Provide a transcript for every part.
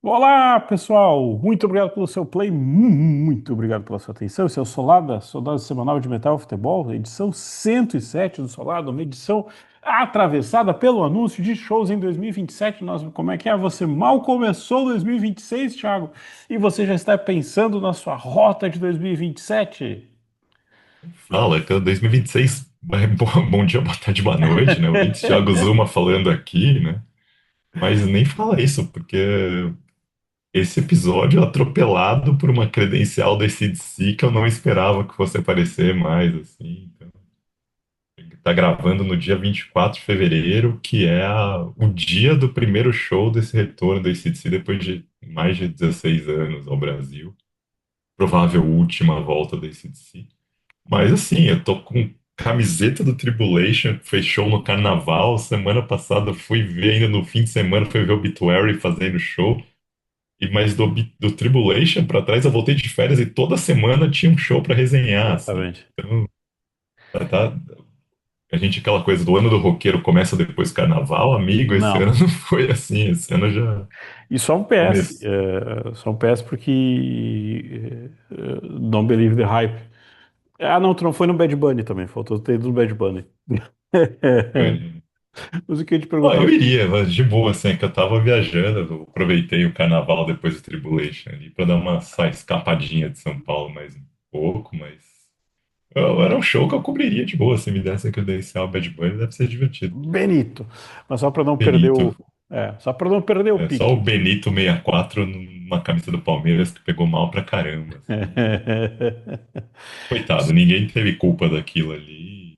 Olá, pessoal! Muito obrigado pelo seu play, muito obrigado pela sua atenção. Esse é o Solada, sua dose semanal de metal e futebol, edição 107 do Solada, uma edição atravessada pelo anúncio de shows em 2027. Como é que é? Você mal começou 2026, Thiago, e você já está pensando na sua rota de 2027? Fala, então 2026, bom dia, boa tarde, boa noite, né? Ouvintes Thiago Zuma falando aqui, né? Mas nem fala isso, porque esse episódio é atropelado por uma credencial da AC/DC que eu não esperava que fosse aparecer mais, assim. Então, tá gravando no dia 24 de fevereiro, que é o dia do primeiro show desse retorno da AC/DC depois de mais de 16 anos ao Brasil. Provável última volta da AC/DC. Mas assim, eu tô com camiseta do Tribulation, que fez show no carnaval. Semana passada fui ver ainda no fim de semana, fui ver o Obituary fazendo show. E mais do Tribulation pra trás, eu voltei de férias e toda semana tinha um show pra resenhar, assim. Exatamente. Então, tá, a gente, aquela coisa do ano do roqueiro começa depois do carnaval, amigo, esse Não. ano não foi assim, esse ano já E só um PS, começou. só um PS porque Don't Believe the Hype. Ah, não, tu não foi no Bad Bunny também, faltou ter ido no Bad Bunny. Mas o que eu ia te Ó, perguntar é o eu seguinte, iria, mas de boa, assim, é que eu tava viajando, eu aproveitei o carnaval depois do Tribulation ali pra dar uma escapadinha de São Paulo mais um pouco, mas era um show que eu cobriria de boa, se me desse a credencial Bad Bunny, deve ser divertido. Benito, mas só para não perder Benito, só para não perder o é só o pique. Benito 64 numa camisa do Palmeiras que pegou mal pra caramba, assim. Coitado, ninguém teve culpa daquilo ali,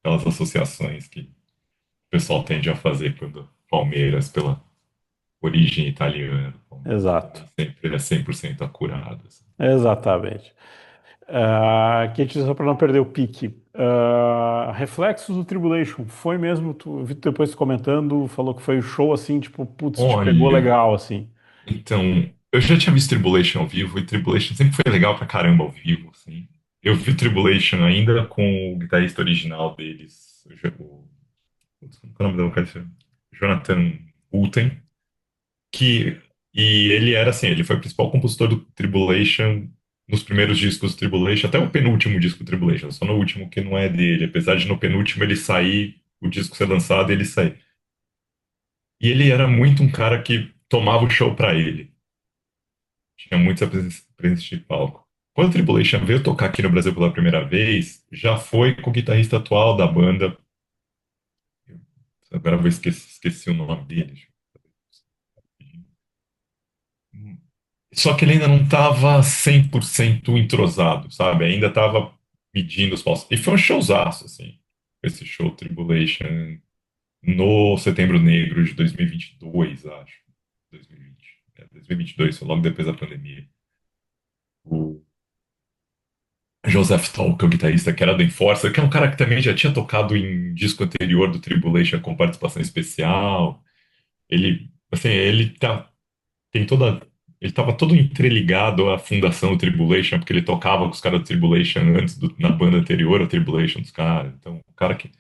aquelas associações que o pessoal tende a fazer quando Palmeiras, pela origem italiana, Palmeiras Exato, nem sempre é 100% acurado, assim. exatamente. Que só para não perder o pique. Reflexos do Tribulation, foi mesmo, vi tu depois comentando, falou que foi o show assim, tipo, putz, te pegou Olha, legal assim. então, eu já tinha visto Tribulation ao vivo, e Tribulation sempre foi legal pra caramba ao vivo, assim. Eu vi Tribulation ainda com o guitarrista original deles, qual é o nome do vocalista? Jonathan Hulten, que, e ele era assim, ele foi o principal compositor do Tribulation nos primeiros discos do Tribulation, até o penúltimo disco do Tribulation, só no último que não é dele, apesar de no penúltimo ele sair, o disco ser lançado e ele sair. E ele era muito um cara que tomava o show pra ele. Tinha muita presença de palco. Quando a Tribulation veio tocar aqui no Brasil pela primeira vez, já foi com o guitarrista atual da banda. Agora eu vou esqueci o nome dele. Só que ele ainda não estava 100% entrosado, sabe? Ainda estava medindo os passos. E foi um showzaço, assim. Esse show Tribulation no Setembro Negro de 2022, acho. 2020. 2022, foi logo depois da pandemia. O Joseph Toll, que é o guitarrista que era do Enforcer, que é um cara que também já tinha tocado em disco anterior do Tribulation com participação especial. Ele, assim, tem toda, ele estava todo entreligado à fundação do Tribulation, porque ele tocava com os caras do Tribulation antes na banda anterior ao Tribulation dos caras. Então, o cara que,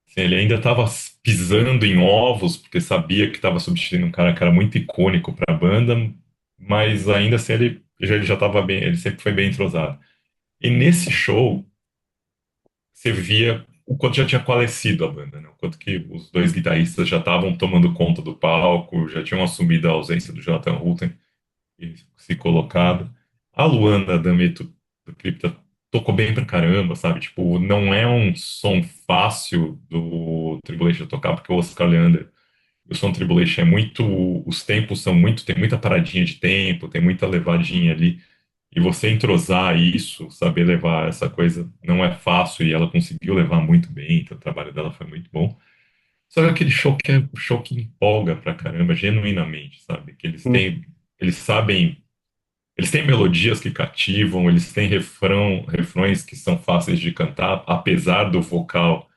assim, ele ainda estava pisando em ovos, porque sabia que estava substituindo um cara que era muito icônico para a banda, mas ainda assim ele já estava bem, ele sempre foi bem entrosado. E nesse show você via o quanto já tinha falecido a banda, né? O quanto que os dois guitarristas já estavam tomando conta do palco, já tinham assumido a ausência do Jonathan Hulten e se colocado. A Luana D'Ameto do Cripta tocou bem pra caramba, sabe? Tipo, não é um som fácil do Tribulation tocar, porque o Oscar Leander, o som Tribulation é muito, os tempos são muito, tem muita paradinha de tempo, tem muita levadinha ali. E você entrosar isso, saber levar essa coisa, não é fácil e ela conseguiu levar muito bem, então o trabalho dela foi muito bom. Só que aquele show que é o show que empolga pra caramba, genuinamente, sabe? Que eles sabem, eles têm melodias que cativam, eles têm refrões que são fáceis de cantar, apesar do vocal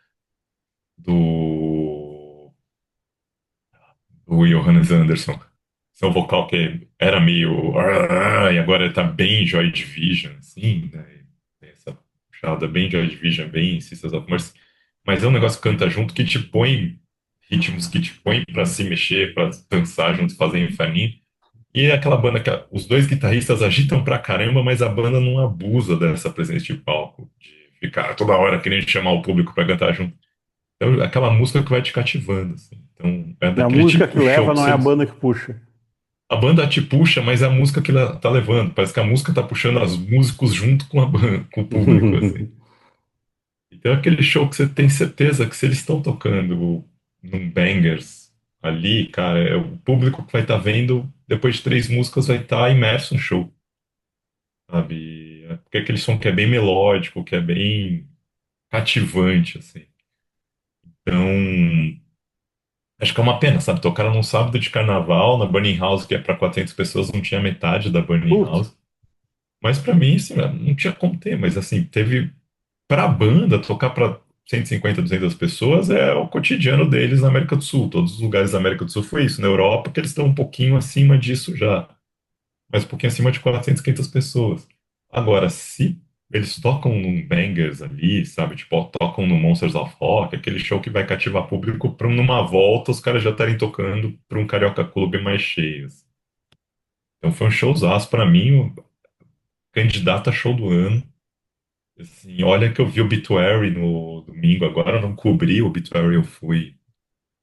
do, do Johannes Anderson. Esse é um vocal que era meio. E agora ele tá bem Joy Division, assim, né? Tem essa puxada bem Joy Division, bem Sisters of Mercy. Mas é um negócio que canta junto que te põe. ritmos que te põem pra se mexer, pra dançar juntos, fazer um inferninho. E é aquela banda que os dois guitarristas agitam pra caramba, mas a banda não abusa dessa presença de palco, de ficar toda hora querendo chamar o público pra cantar junto. Então, é aquela música que vai te cativando, assim. Então, é É a daquele música que tipo de show leva, que não é a você... banda que puxa. A banda te puxa, mas é a música que ela tá levando. Parece que a música tá puxando os músicos junto com a banda, com o público, assim. Então, é aquele show que você tem certeza que se eles estão tocando num bangers ali, cara, é o público que vai estar vendo, depois de três músicas, vai estar imerso no show, sabe? É porque é aquele som que é bem melódico, que é bem cativante, assim. Então, acho que é uma pena, sabe? Tocaram num sábado de carnaval, na Burning House, que é para 400 pessoas, não tinha metade da Burning Putz. House. Mas para mim, assim, não tinha como ter, mas assim, teve para a banda tocar para 150, 200 pessoas é o cotidiano deles na América do Sul. Todos os lugares da América do Sul foi isso. Na Europa, que eles estão um pouquinho acima disso já, mas um pouquinho acima de 400, 500 pessoas. Agora, se eles tocam num Bangers ali, sabe? Tipo, tocam no Monsters of Rock, aquele show que vai cativar público para numa volta os caras já estarem tocando para um Carioca Clube mais cheio, assim. Então foi um showzaço para mim, o candidato a show do ano. Assim, olha que eu vi o Obituary no domingo, agora eu não cobri o Obituary, eu fui.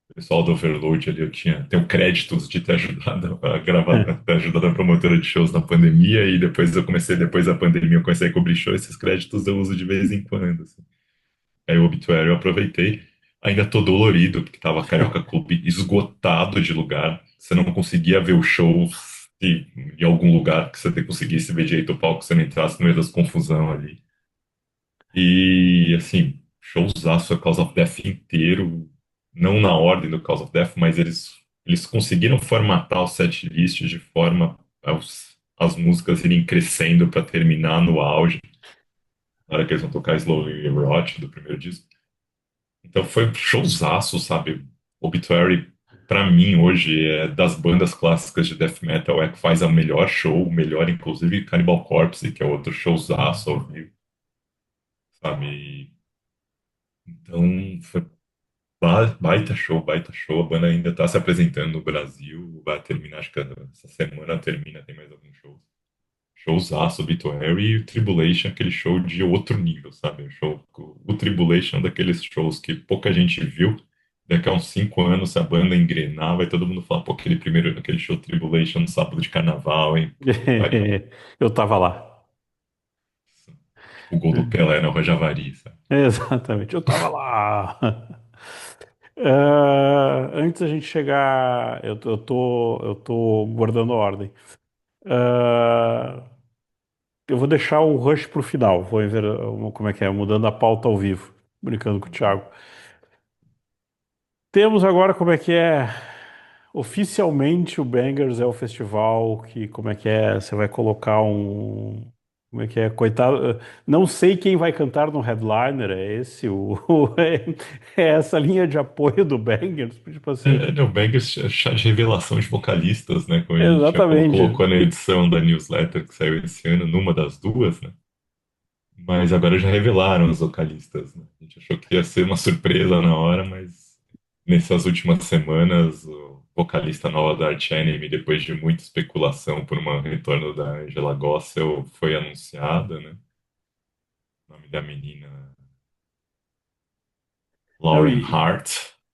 O pessoal do Overload ali, tenho créditos de ter ajudado a gravar, ter ajudado a promotora de shows na pandemia, e depois depois da pandemia, eu comecei a cobrir show, esses créditos eu uso de vez em quando, assim. Aí o Obituary eu aproveitei, ainda tô dolorido, porque tava Carioca Clube esgotado de lugar, você não conseguia ver o show em algum lugar que você conseguisse ver direito o palco, você não entrasse no meio das confusão ali. E, assim, showzaço é Cause of Death inteiro, não na ordem do Cause of Death, mas eles conseguiram formatar o setlist de forma as músicas irem crescendo para terminar no auge, na hora que eles vão tocar Slowly Rot do primeiro disco. Então foi um showzaço, sabe? Obituary, pra mim, hoje, é das bandas clássicas de death metal, é que faz o melhor show, o melhor, inclusive, Cannibal Corpse, que é outro showzaço ao vivo, sabe? Então, foi baita show, baita show. A banda ainda tá se apresentando no Brasil, vai terminar, acho que essa semana termina, tem mais alguns shows. Showzaço, Obituary e o Tribulation, aquele show de outro nível, sabe? O Tribulation é um daqueles shows que pouca gente viu. Daqui a uns 5 anos, se a banda engrenar, vai todo mundo falar, pô, aquele show Tribulation no sábado de carnaval, hein? Puta que pariu. Eu tava lá. Tipo o gol do Pelé no Javari, sabe? Exatamente, eu tava lá. Antes da gente chegar, eu tô guardando a ordem. Ah, eu vou deixar o Rush pro final. Vou ver como é que é, mudando a pauta ao vivo, brincando com o Thiago. Temos agora como é que é. Oficialmente o Bangers é o festival que, como é que é, você vai colocar um, como é que é, coitado, não sei quem vai cantar no headliner, é esse, é essa linha de apoio do Bangers, tipo assim, O Bangers é chá de revelação de vocalistas, né? Como a gente já exatamente. colocou na edição da newsletter que saiu esse ano, numa das duas, né? Mas agora já revelaram os vocalistas, né? A gente achou que ia ser uma surpresa na hora, mas nessas últimas semanas, o vocalista nova da Arch Enemy, depois de muita especulação por um retorno da Angela Gossel, foi anunciada, né? O nome da menina, Não, Lauren Hart,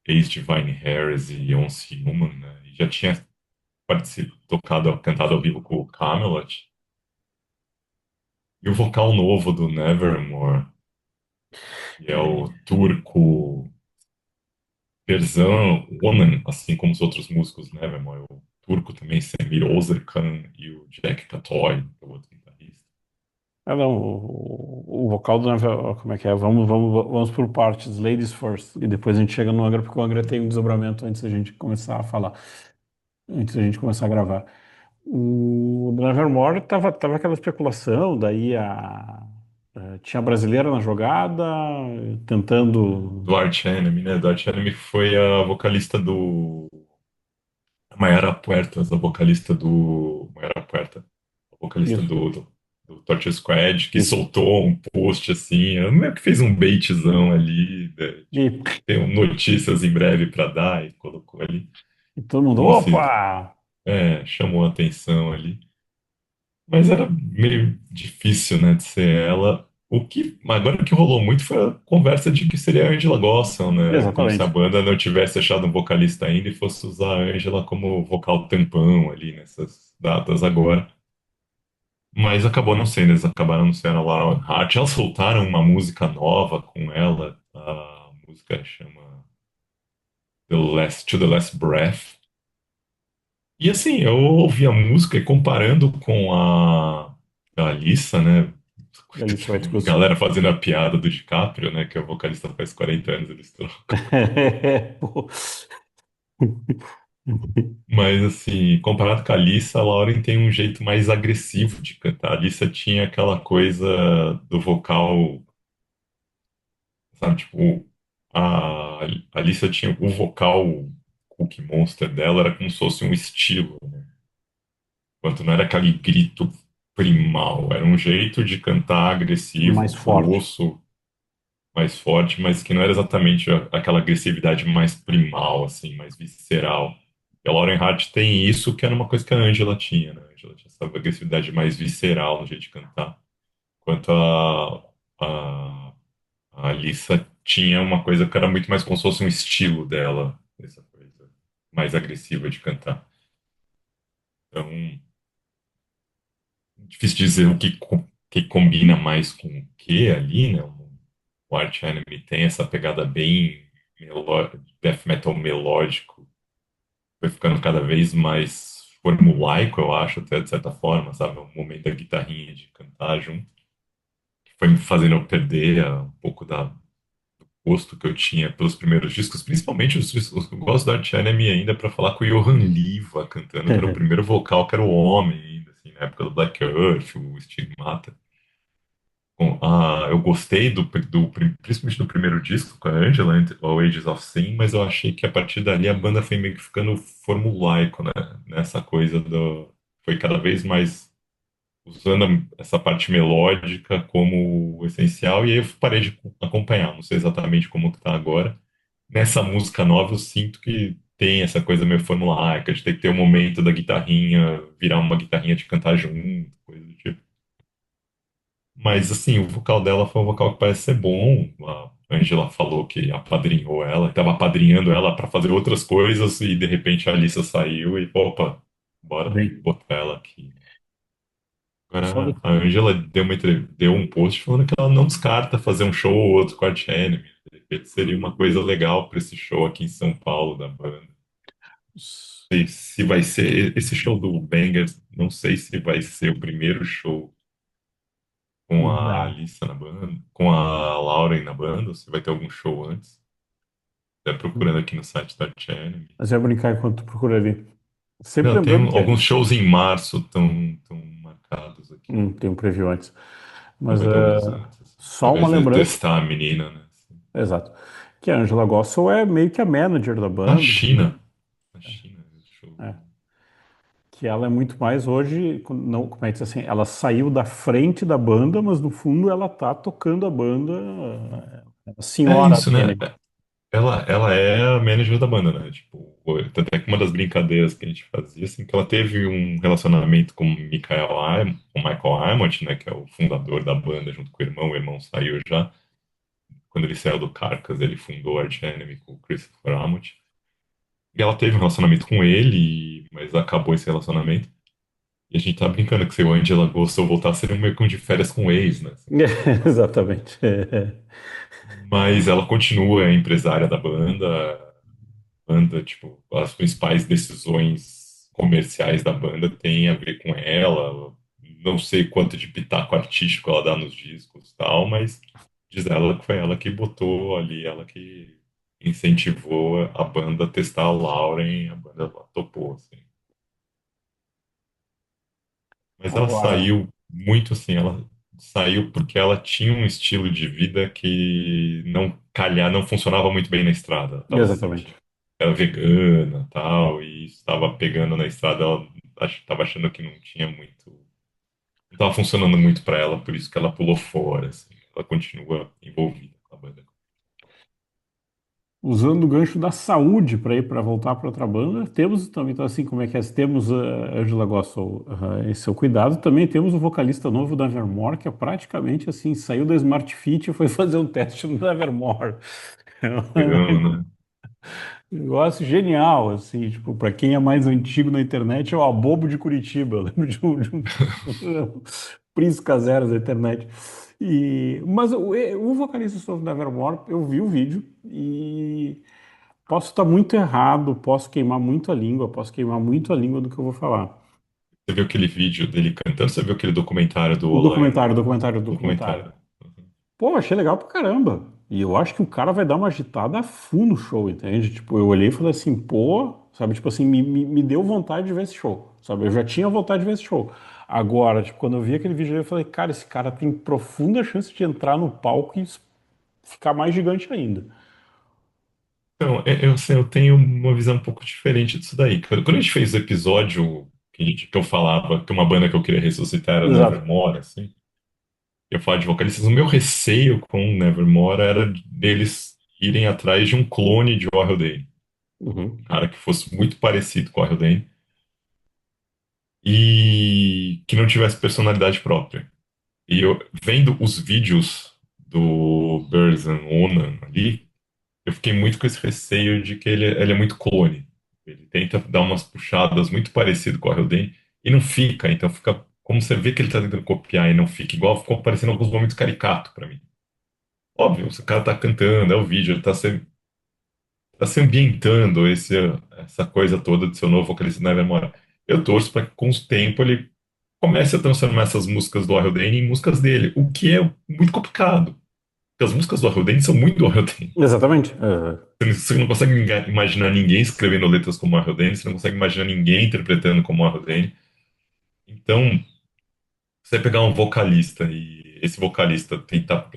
ex-Divine Harris e Once Human, né? E já tinha tocado, cantado ao vivo com o Camelot. E o vocal novo do Nevermore, que é o turco versão Woman, assim como os outros músicos Nevermore. O turco também, Semir Ozerkan e o Jack Katoy, que é o outro guitarrista. não, o vocal do como é que é? Vamos por partes, ladies first, e depois a gente chega no Angra, porque o Angra tem um desdobramento antes da gente começar a falar, antes da gente começar a gravar. O do Nevermore tava aquela especulação, daí tinha a brasileira na jogada, tentando. Do Arch Enemy, né? Do Arch Enemy foi a vocalista a Mayara Puertas, a vocalista do... Mayara Puerta, a vocalista Isso. do Torture Squad, que Isso. soltou um post assim, meio que fez um baitzão ali, né, E, tipo, tem notícias em breve para dar e colocou ali, e todo mundo, como se opa! chamou a atenção ali. Mas era meio difícil, né, de ser ela. Agora o que rolou muito foi a conversa de que seria a Angela Gossow, né? Como se a Exatamente. banda não tivesse achado um vocalista ainda e fosse usar a Angela como vocal tampão ali nessas datas agora. Mas acabou não sendo, eles acabaram não sendo a Laura Hart. Elas soltaram uma música nova com ela, a música chama To the Last Breath. E assim, eu ouvi a música e comparando com a Alissa, né? Alice White A Cruz. galera fazendo a piada do DiCaprio, né? Que é o vocalista faz 40 anos, eles trocam. Pô. Mas assim, comparado com a Alissa, a Lauren tem um jeito mais agressivo de cantar. A Alissa tinha aquela coisa do vocal, sabe? Tipo, a Alissa tinha o vocal Cookie Monster dela, era como se fosse um estilo, né? Enquanto não era aquele grito primal, era um jeito de cantar Mais agressivo, forte. grosso, mais forte, mas que não era exatamente aquela agressividade mais primal, assim, mais visceral. E a Lauren Hart tem isso, que era uma coisa que a Angela tinha, né? A Angela tinha essa agressividade mais visceral no jeito de cantar. Enquanto a Alissa tinha uma coisa que era muito mais como se fosse um estilo dela, essa coisa mais agressiva de cantar. Então, difícil dizer que combina mais com o que ali, né? O Arch Enemy tem essa pegada bem death metal melódico, foi ficando cada vez mais formulaico, eu acho, até de certa forma, sabe? O momento da guitarrinha de cantar junto, que foi me fazendo eu perder um pouco da gosto que eu tinha pelos primeiros discos, principalmente os discos que eu gosto do Arch Enemy ainda para falar com o Johan Liva cantando, que era o primeiro vocal, que era o homem ainda, assim, na época do Black Earth, o Stigmata. Bom, eu gostei principalmente do primeiro disco com a Angela, o Ages of Sin, mas eu achei que a partir dali a banda foi meio que ficando formulaico, né? Nessa coisa do. Foi cada vez mais usando essa parte melódica como essencial, e aí eu parei de acompanhar, não sei exatamente como que tá agora. Nessa música nova eu sinto que tem essa coisa meio formulaica, de ter que ter um momento da guitarrinha, virar uma guitarrinha de cantar junto, coisa do tipo. Mas, assim, o vocal dela foi um vocal que parece ser bom. A Angela falou que apadrinhou ela, estava apadrinhando ela para fazer outras coisas e, de repente, a Alissa saiu e, opa, bora Bem, botar ela aqui. só Agora, a Angela deu um post falando que ela não descarta fazer um show ou outro com a Arch Enemy. De repente, seria uma coisa legal para esse show aqui em São Paulo da banda. Sei se vai ser esse show do Bangers, não sei se vai ser o primeiro show com a da. Alissa na banda, com a Lauren na banda, ou se vai ter algum show antes. Até procurando aqui no site da Channel. Mas vai brincar enquanto tu procura ali. Sempre Não, tem lembrando que alguns shows em março tão marcados aqui. tem um preview antes. Então Mas vai ter alguns antes, assim. só uma Talvez ele lembrança. testar a menina, né? Assim. Exato. Que a Angela Gossow é meio que a manager da Na banda, China. Na China, show. é. Que ela é muito mais hoje, não, como é que diz assim, ela saiu da frente da banda, mas no fundo ela tá tocando a banda, a É senhora isso, né? Kennedy. Ela é a manager da banda, né? Tipo, até que uma das brincadeiras que a gente fazia, assim, que ela teve um relacionamento com o Michael Amott, né? Que é o fundador da banda, junto com o irmão saiu já. Quando ele saiu do Carcass, ele fundou a Arch Enemy com o Christopher Amott. E ela teve um relacionamento com ele, mas acabou esse relacionamento. E a gente tá brincando que se o Angela Gossow voltar, seria meio que um de férias com o ex, né? Assim. Exatamente. Mas ela continua a empresária da banda, tipo, as principais decisões comerciais da banda têm a ver com ela. Não sei quanto de pitaco artístico ela dá nos discos e tal, mas diz ela que foi ela que botou ali, ela que incentivou a banda a testar a Lauren, a banda topou, assim. Mas ela Agora, saiu muito assim, ela saiu porque ela tinha um estilo de vida que não funcionava muito bem na estrada. Ela estava se exatamente. sentindo, era vegana, tal, e estava pegando na estrada, ela estava achando que não tinha muito. não tava funcionando muito pra ela, por isso que ela pulou fora, assim. Ela continua envolvida com a banda. Usando o gancho da saúde para ir para voltar para outra banda, temos também, então assim, como é que é? Temos a Angela Gossel em seu cuidado, também temos o vocalista novo da Nevermore, que é praticamente assim, saiu da Smart Fit e foi fazer um teste no Nevermore. Legal, né? Um negócio genial, assim, tipo, para quem é mais antigo na internet, é o Abobo de Curitiba. Eu lembro de um Prisca Zero da internet. Mas o vocalista novo da Nevermore, eu vi o vídeo e posso estar muito errado, posso queimar muito a língua, posso queimar muito a língua do que eu vou falar. Você viu aquele vídeo dele cantando? Você viu aquele documentário do O All I... documentário, documentário, documentário. Documentário. Pô, achei legal pra caramba. E eu acho que o cara vai dar uma agitada a full no show, entende? Tipo, eu olhei e falei assim, pô, sabe? Tipo assim, me deu vontade de ver esse show, sabe? Eu já tinha vontade de ver esse show. Agora, tipo, quando eu vi aquele vídeo, eu falei, cara, esse cara tem profunda chance de entrar no palco e ficar mais gigante ainda. Então, assim, eu tenho uma visão um pouco diferente disso daí. Quando a gente fez o episódio que eu falava que uma banda que eu queria ressuscitar era Exato. Nevermore, assim, eu falo de vocalistas, o meu receio com Nevermore era deles irem atrás de um clone de Warren Dane. Um Uhum. cara que fosse muito parecido com o Warren Dane e que não tivesse personalidade própria. E eu, vendo os vídeos do Burzum Onan ali, eu fiquei muito com esse receio de que ele é muito clone. Ele tenta dar umas puxadas muito parecido com o Arreldane e não fica. Então fica como você vê que ele tá tentando copiar e não fica igual, ficou parecendo em alguns momentos caricato pra mim. Óbvio, o cara tá cantando, é o vídeo, ele tá se ambientando essa coisa toda de seu novo vocalista na memória. Eu torço para que com o tempo ele comece a transformar essas músicas do Arreldane em músicas dele, o que é muito complicado. Porque as músicas do Arreldane são muito do Arreldane. Exatamente. Você não consegue imaginar ninguém escrevendo letras como Arlo Dane, você não consegue imaginar ninguém interpretando como Arlo Dane. Então, você pegar um vocalista e esse vocalista tentar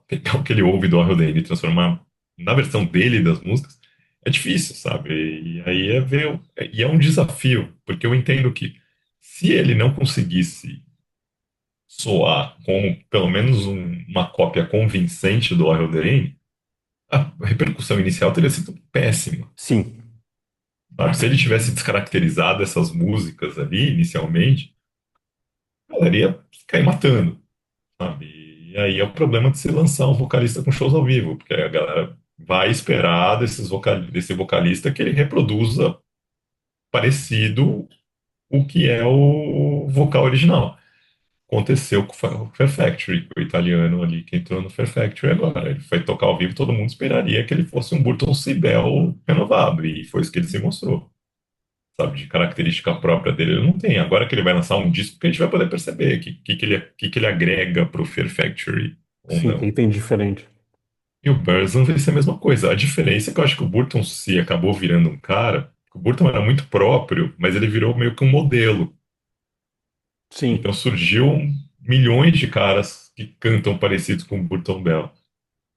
pegar o que ele ouve do Arlo Dane e transformar na versão dele das músicas, é difícil, sabe? E aí e é um desafio, porque eu entendo que se ele não conseguisse soar como pelo menos uma cópia convincente do Arlo Dane, a repercussão inicial teria sido péssima. Sim. Sabe? Se ele tivesse descaracterizado essas músicas ali inicialmente, a galera ia cair matando, sabe? E aí é o problema de se lançar um vocalista com shows ao vivo, porque a galera vai esperar desse vocalista que ele reproduza parecido o que é o vocal original. Aconteceu com o Fear Factory, o italiano ali que entrou no Fear Factory agora. Ele foi tocar ao vivo, todo mundo esperaria que ele fosse um Burton Sibel renovado, e foi isso que ele se mostrou, sabe, de característica própria dele, ele não tem. Agora que ele vai lançar um disco, que a gente vai poder perceber que ele agrega pro Fear Factory ou Sim, não. que tem diferente. E o Burzum vai ser a mesma coisa. A diferença é que eu acho que o Burton se acabou virando um cara, o Burton era muito próprio, mas ele virou meio que um modelo. Então Sim. surgiu milhões de caras que cantam parecidos com o Burton Bell.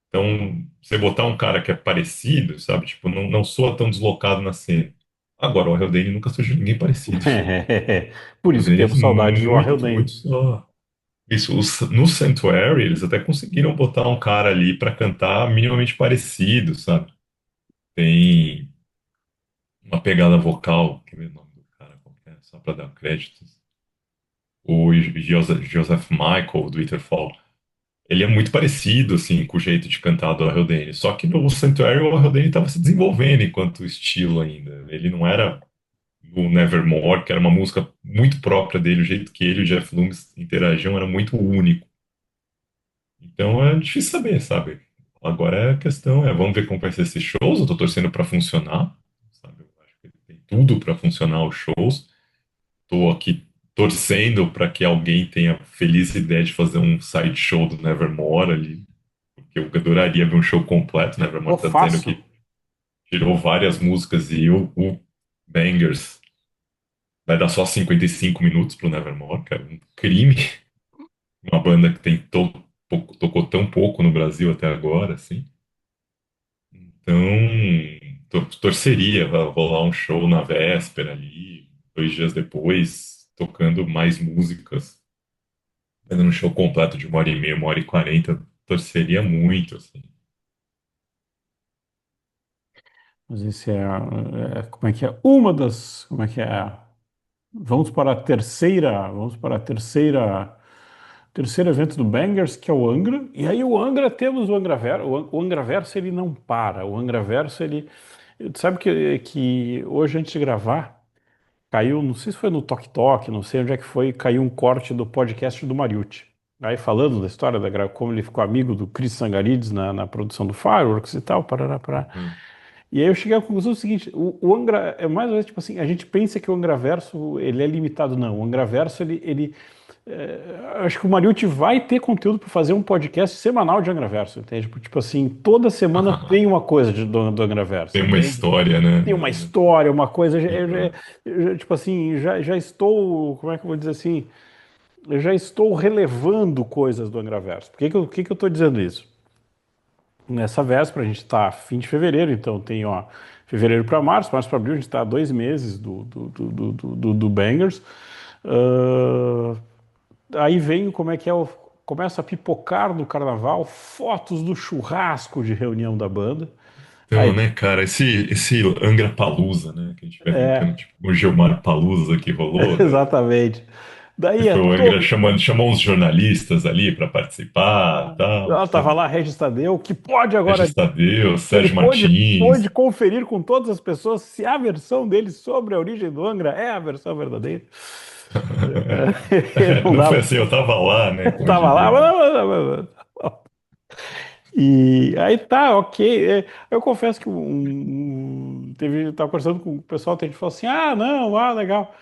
Então, você botar um cara que é parecido, sabe? Tipo, não soa tão deslocado na cena. Agora, o Haldane nunca surgiu ninguém parecido. Por O isso que Haldane é temos saudades do muito Arreldane. só. Isso, no Sanctuary, eles até conseguiram botar um cara ali pra cantar minimamente parecido, sabe? Tem uma pegada vocal, que é o nome do cara, qual que é? Só pra dar créditos. O Joseph Michael, do Winterfall. Ele é muito parecido, assim, com o jeito de cantar do Haldane. Só que no Sanctuary, o Haldane estava se desenvolvendo enquanto estilo ainda. Ele não era o Nevermore, que era uma música muito própria dele, o jeito que ele e o Jeff Loomis interagiam era muito único. Então é difícil saber, sabe? Agora a questão é, vamos ver como vai ser esses shows. Eu tô torcendo para funcionar, sabe? Eu acho que tem tudo para funcionar os shows. Tô aqui torcendo para que alguém tenha a feliz ideia de fazer um side show do Nevermore ali, porque eu adoraria ver um show completo. Pô, Nevermore tá dizendo fácil. que tirou várias músicas e o Bangers vai dar só 55 minutos pro Nevermore, cara. Um crime. Uma banda que tocou tão pouco no Brasil até agora, assim. Então, torceria vai rolar um show na véspera ali, 2 dias depois, tocando mais músicas. Mas num show completo de 1h30, 1h40, torceria muito, assim. Mas esse como é que é? Uma das, como é que é? Vamos para a terceiro evento do Bangers, que é o Angra. E aí o Angra, temos o Angraverso. O Angraverso, ele não para. O Angraverso, ele... Tu sabe que hoje, antes de gravar, caiu, não sei se foi no Tok Tok, não sei onde é que foi, caiu um corte do podcast do Mariucci. Aí falando da história como ele ficou amigo do Chris Sangarides na produção do Fireworks e tal, parará, parará. Uhum. E aí eu cheguei à conclusão seguinte, o Angra é mais ou menos tipo assim, a gente pensa que o Angraverso ele é limitado, não. O Angraverso acho que o Mariucci vai ter conteúdo para fazer um podcast semanal de Angraverso, entende? Tipo assim, toda semana tem uma coisa do Angraverso, Tem uma entende? história, né? Tem uma história, uma coisa, Uhum. tipo assim, já estou, como é que eu vou dizer assim, eu já estou relevando coisas do Angraverso. Por que que eu estou dizendo isso? Nessa véspera, a gente está fim de fevereiro, então tem, ó, fevereiro para março para abril, a gente está a 2 meses do Bangers. Ah, aí vem como é que é começa a pipocar no carnaval fotos do churrasco de reunião da banda. Então, Aí, né, cara, esse Angra Palusa, né, que a gente vai brincando, é, tipo, o Gilmar Palusa que rolou, né? exatamente. Daí é Tipo, o Angra todo. chamou uns jornalistas ali para participar, tal, Ela tava sabe? lá, Regis Tadeu, que pode agora Regis Tadeu, ele Sérgio pôde Martins. conferir com todas as pessoas se a versão dele sobre a origem do Angra é a versão verdadeira. Não Não foi dava. assim, eu tava lá, né, como Tava lá. diria, né? E aí tá, ok. Eu confesso que tava conversando com o pessoal, tem gente que falou assim: ah, não, legal.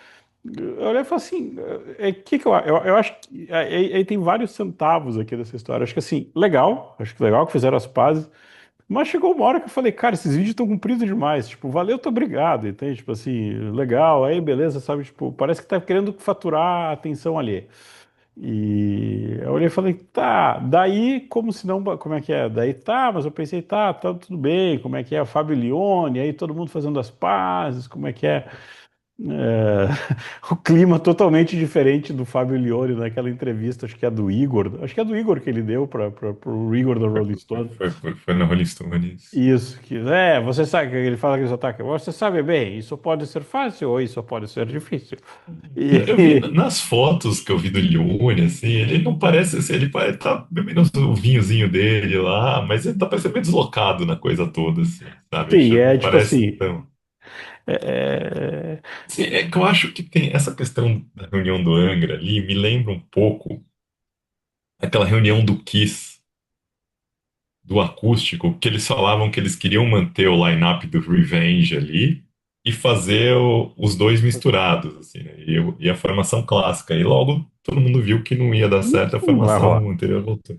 Eu olhei e falei assim: eu acho que aí tem vários centavos aqui dessa história. Acho que assim, legal, acho que legal que fizeram as pazes. Mas chegou uma hora que eu falei, cara, esses vídeos estão compridos demais. Tipo, valeu, tô obrigado, entende? Tipo assim, legal, aí beleza, sabe? Tipo, parece que tá querendo faturar a atenção ali. E eu olhei e falei, tá, daí como se não, como é que é? Daí tá, mas eu pensei, tá tudo bem, como é que é? O Fábio Lione, aí todo mundo fazendo as pazes, como é que é? É, o clima totalmente diferente do Fábio Lione naquela entrevista, acho que é do Igor que ele deu para o Igor do Rolling Stone. Foi na Rolling Stones. Isso, você sabe que ele fala que sotaque, você sabe bem, isso pode ser fácil ou isso pode ser difícil. Eu vi E, nas fotos que eu vi do Lione, assim, ele não parece assim, ele parece tá bebendo o vinhozinho dele lá, mas ele tá parecendo meio deslocado na coisa toda, assim, sabe? sim, Não é tipo parece assim, tão. é, Sim, é que eu acho que tem essa questão da reunião do Angra ali, me lembra um pouco aquela reunião do Kiss, do acústico, que eles falavam que eles queriam manter o line-up do Revenge ali e fazer os dois misturados, assim, né? E a formação clássica. E logo todo mundo viu que não ia dar certo, a não vai rolar. formação anterior voltou.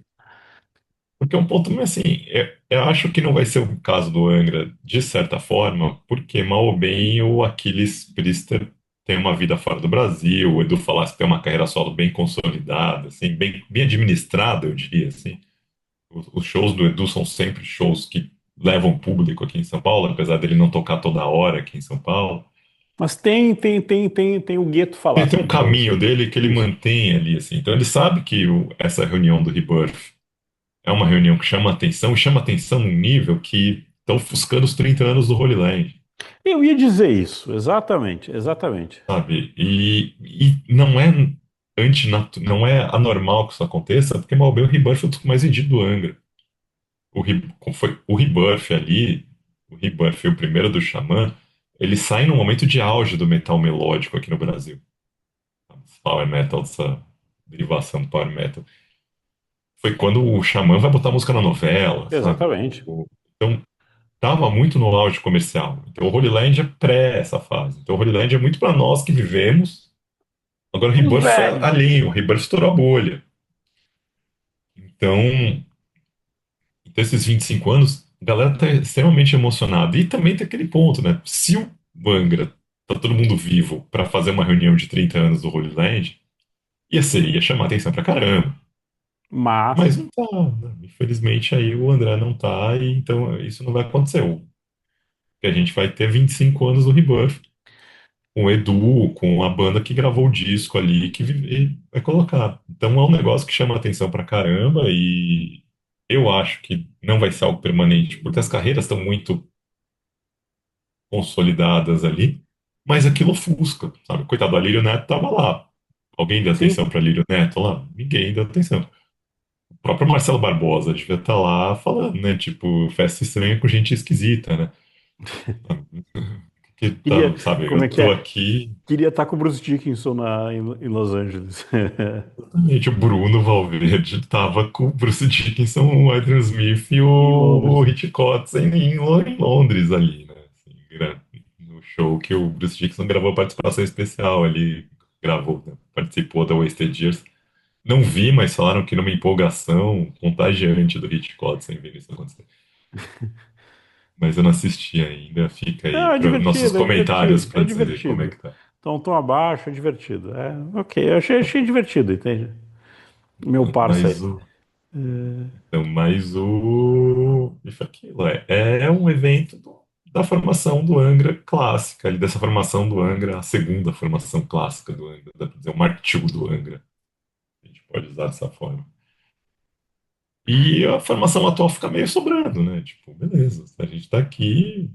Porque é um ponto meio assim, eu acho que não vai ser o caso do Angra, de certa forma, porque mal ou bem o Aquiles Priester tem uma vida fora do Brasil, o Edu Falaschi tem uma carreira solo bem consolidada, assim, bem administrada, eu diria, assim. Os shows do Edu são sempre shows que levam público aqui em São Paulo, apesar dele não tocar toda hora aqui em São Paulo. Mas tem o Gueto Ele Falaschi tem um depois. caminho dele que ele Isso. mantém ali, assim. Então ele sabe que essa reunião do Rebirth é uma reunião que chama atenção, e chama atenção num nível que está ofuscando os 30 anos do Holy Land, Eu ia dizer isso, exatamente, exatamente. sabe? E não é não é anormal que isso aconteça, porque mal bem o Rebirth é o disco mais vendido do Angra. Foi o Rebirth ali, o Rebirth e o primeiro do Xamã, eles saem num momento de auge do metal melódico aqui no Brasil. Power metal, essa derivação do power metal. Foi quando o Xamã vai botar música na novela, sabe? Exatamente. Então, tava muito no auge comercial. Então, o Holy Land é pré essa fase. Então, o Holy Land é muito para nós que vivemos. Agora, o Os Rebirth foi velhos. além, o Rebirth estourou a bolha. Então, esses 25 anos, a galera tá extremamente emocionada. E também tem aquele ponto, né? Se o Angra tá todo mundo vivo para fazer uma reunião de 30 anos do Holy Land, ia chamar atenção pra caramba. Mas Mas não tá, né? Infelizmente aí o André não tá, e então isso não vai acontecer. Que a gente vai ter 25 anos do Rebirth. com o Edu, com a banda que gravou o disco ali, que vai colocar. Então é um negócio que chama atenção pra caramba e eu acho que não vai ser algo permanente, porque as carreiras estão muito consolidadas ali, mas aquilo ofusca, sabe? Coitado, a Lírio Neto tava lá. Alguém deu atenção Sim. pra Lírio Neto lá? Ninguém deu atenção. O próprio Marcelo Barbosa devia estar lá falando, né? Tipo, festa estranha com gente esquisita, né? Que Queria, tá, sabe, como é eu que tô é? aqui. Queria estar com o Bruce Dickinson em Los Angeles. Exatamente, o Bruno Valverde tava com o Bruce Dickinson, o Adrian Smith e Em o Londres. Hitchcock em Londres ali, né? Assim, no show que o Bruce Dickinson gravou participação especial ali, gravou, né? Participou da Wasted Years. Não vi, mas falaram que numa empolgação contagiante do Hitchcock sem ver isso acontecer. Mas eu não assisti ainda, fica aí Não, é para nossos divertido, é comentários divertido, é para dizer como é divertido. que tá. Então, tom abaixo, é divertido. É, ok, eu achei divertido, entende? Meu parça Mas aí. o Então, mas o. Isso aquilo é um evento da formação do Angra clássica, ali, dessa formação do Angra, a segunda formação clássica do Angra, dá pra dizer, o Martil do Angra. A gente pode usar dessa forma. E a formação atual fica meio sobrando, né? Tipo, beleza, a gente tá aqui,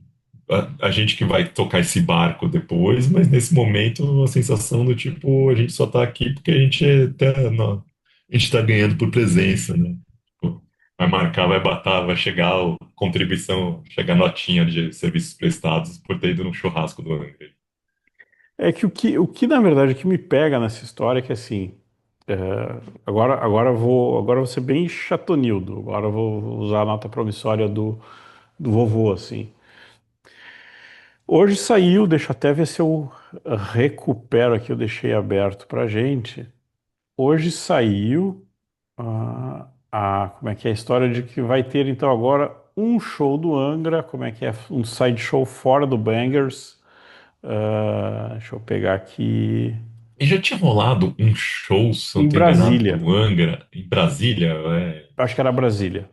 a gente que vai tocar esse barco depois, mas nesse momento a sensação do tipo, a gente só tá aqui porque a gente tá, não, a gente tá ganhando por presença, né? Tipo, vai marcar, vai bater, vai chegar a contribuição, chegar a notinha de serviços prestados por ter ido no churrasco do Angra. É que na verdade, o que me pega nessa história é que, assim, é, agora eu vou ser bem chatonildo, agora eu vou usar a nota promissória do vovô, assim. Hoje saiu, deixa eu até ver se eu recupero aqui, eu deixei aberto pra gente. Hoje saiu como é que é a história de que vai ter então agora um show do Angra, como é que é, um side show fora do Bangers. Deixa eu pegar aqui E já tinha rolado um show, se eu não em estou enganado, Brasília. do Angra, em Brasília, Acho que era Brasília.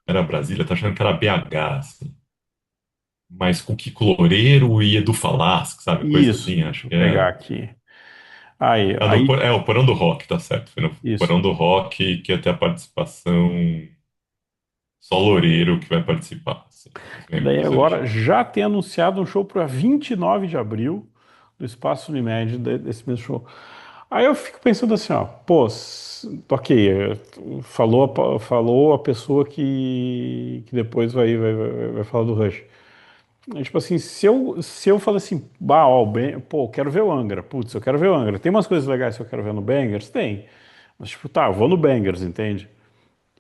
era Brasília, tá achando que era BH, assim. Mas com Kiko Loureiro e Edu Falaschi, sabe? Coisa Isso, assim, deixa acho eu que pegar é. aqui. Aí, É o Porão do Rock, tá certo. Foi no isso. Porão do Rock que ia ter a participação só Loureiro que vai participar, assim. Mas E lembro daí desse agora original. já tem anunciado um show para 29 de abril do Espaço Unimed desse mesmo show. Aí eu fico pensando assim, ó, pô, ok, falou a pessoa que depois vai falar do Rush. É, tipo assim, se eu falar assim, bah, ó, pô, eu quero ver o Angra, putz, eu quero ver o Angra. Tem umas coisas legais que eu quero ver no Bangers? Tem. Mas, tipo, tá, eu vou no Bangers, entende?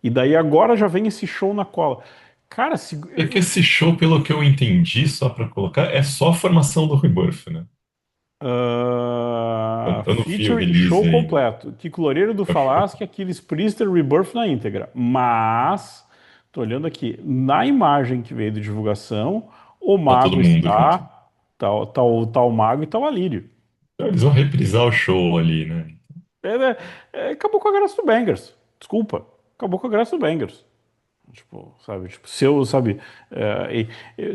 E daí agora já vem esse show na cola. Cara, É que esse show, pelo que eu entendi, só pra colocar, é só a formação do Rebirth, né? Eu não vi o Feature show release ainda. completo. Kiko Loureiro do É o show. Falasque, Aquiles Priester, Rebirth na íntegra. Mas, tô olhando aqui, na imagem que veio de divulgação, o Tá todo Mago mundo junto. está, tá o Mago e tá o Alírio. Então, eles vão reprisar o show ali, né? Acabou com a graça do Bangers. Desculpa. Acabou com a graça do Bangers. Tipo, sabe? Tipo, se eu, sabe?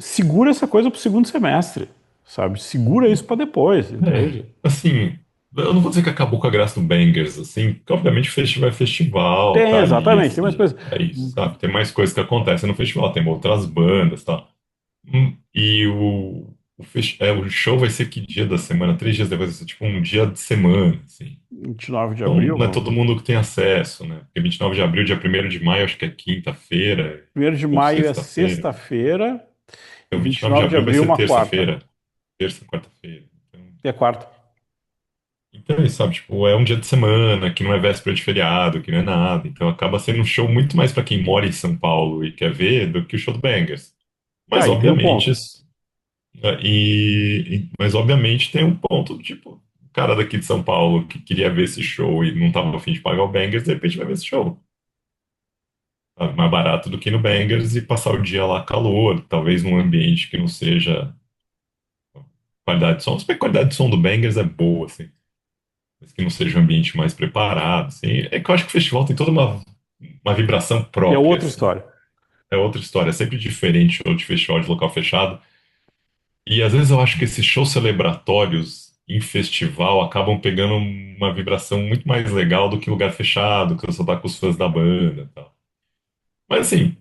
Segura essa coisa pro segundo semestre, sabe? Segura isso pra depois, entende? Assim, eu não vou dizer que acabou com a graça do Bangers, assim, porque obviamente o festival é festival, Tem, tá ali, exatamente. Tem mais assim, coisas. é isso, sabe? Tem mais coisas que acontecem no festival, tem outras bandas, tá? E o show vai ser que dia da semana? 3 dias depois, vai ser tipo um dia de semana, assim. 29 de Então, abril. não é todo mundo que tem acesso, né? Porque 29 de abril, dia 1º de maio, acho que é quinta-feira, 1º de ou maio é sexta-feira. sexta-feira e Então, vinte e 29 de nove de abril vai abril ser uma quarta. terça-feira, terça, quarta-feira. E é quarta. Então, é isso, sabe, tipo, é um dia de semana, que não é véspera de feriado, que não é nada. Então acaba sendo um show muito mais para quem mora em São Paulo e quer ver do que o show do Bangers. Mas Aí tem um obviamente, ponto. mas obviamente tem um ponto, tipo, o cara daqui de São Paulo que queria ver esse show e não tava a fim de pagar o Bangers, de repente vai ver esse show. Sabe, mais barato do que no Bangers e passar o dia lá calor, talvez num ambiente que não seja qualidade de som. Se bem que a qualidade de som do Bangers é boa, assim. Mas que não seja um ambiente mais preparado, assim. É que eu acho que o festival tem toda uma vibração É própria, outra assim. história. É outra história, é sempre diferente show de festival de local fechado. E às vezes eu acho que esses shows celebratórios em festival acabam pegando uma vibração muito mais legal do que lugar fechado, que você só tá com os fãs da banda e tal. Mas assim,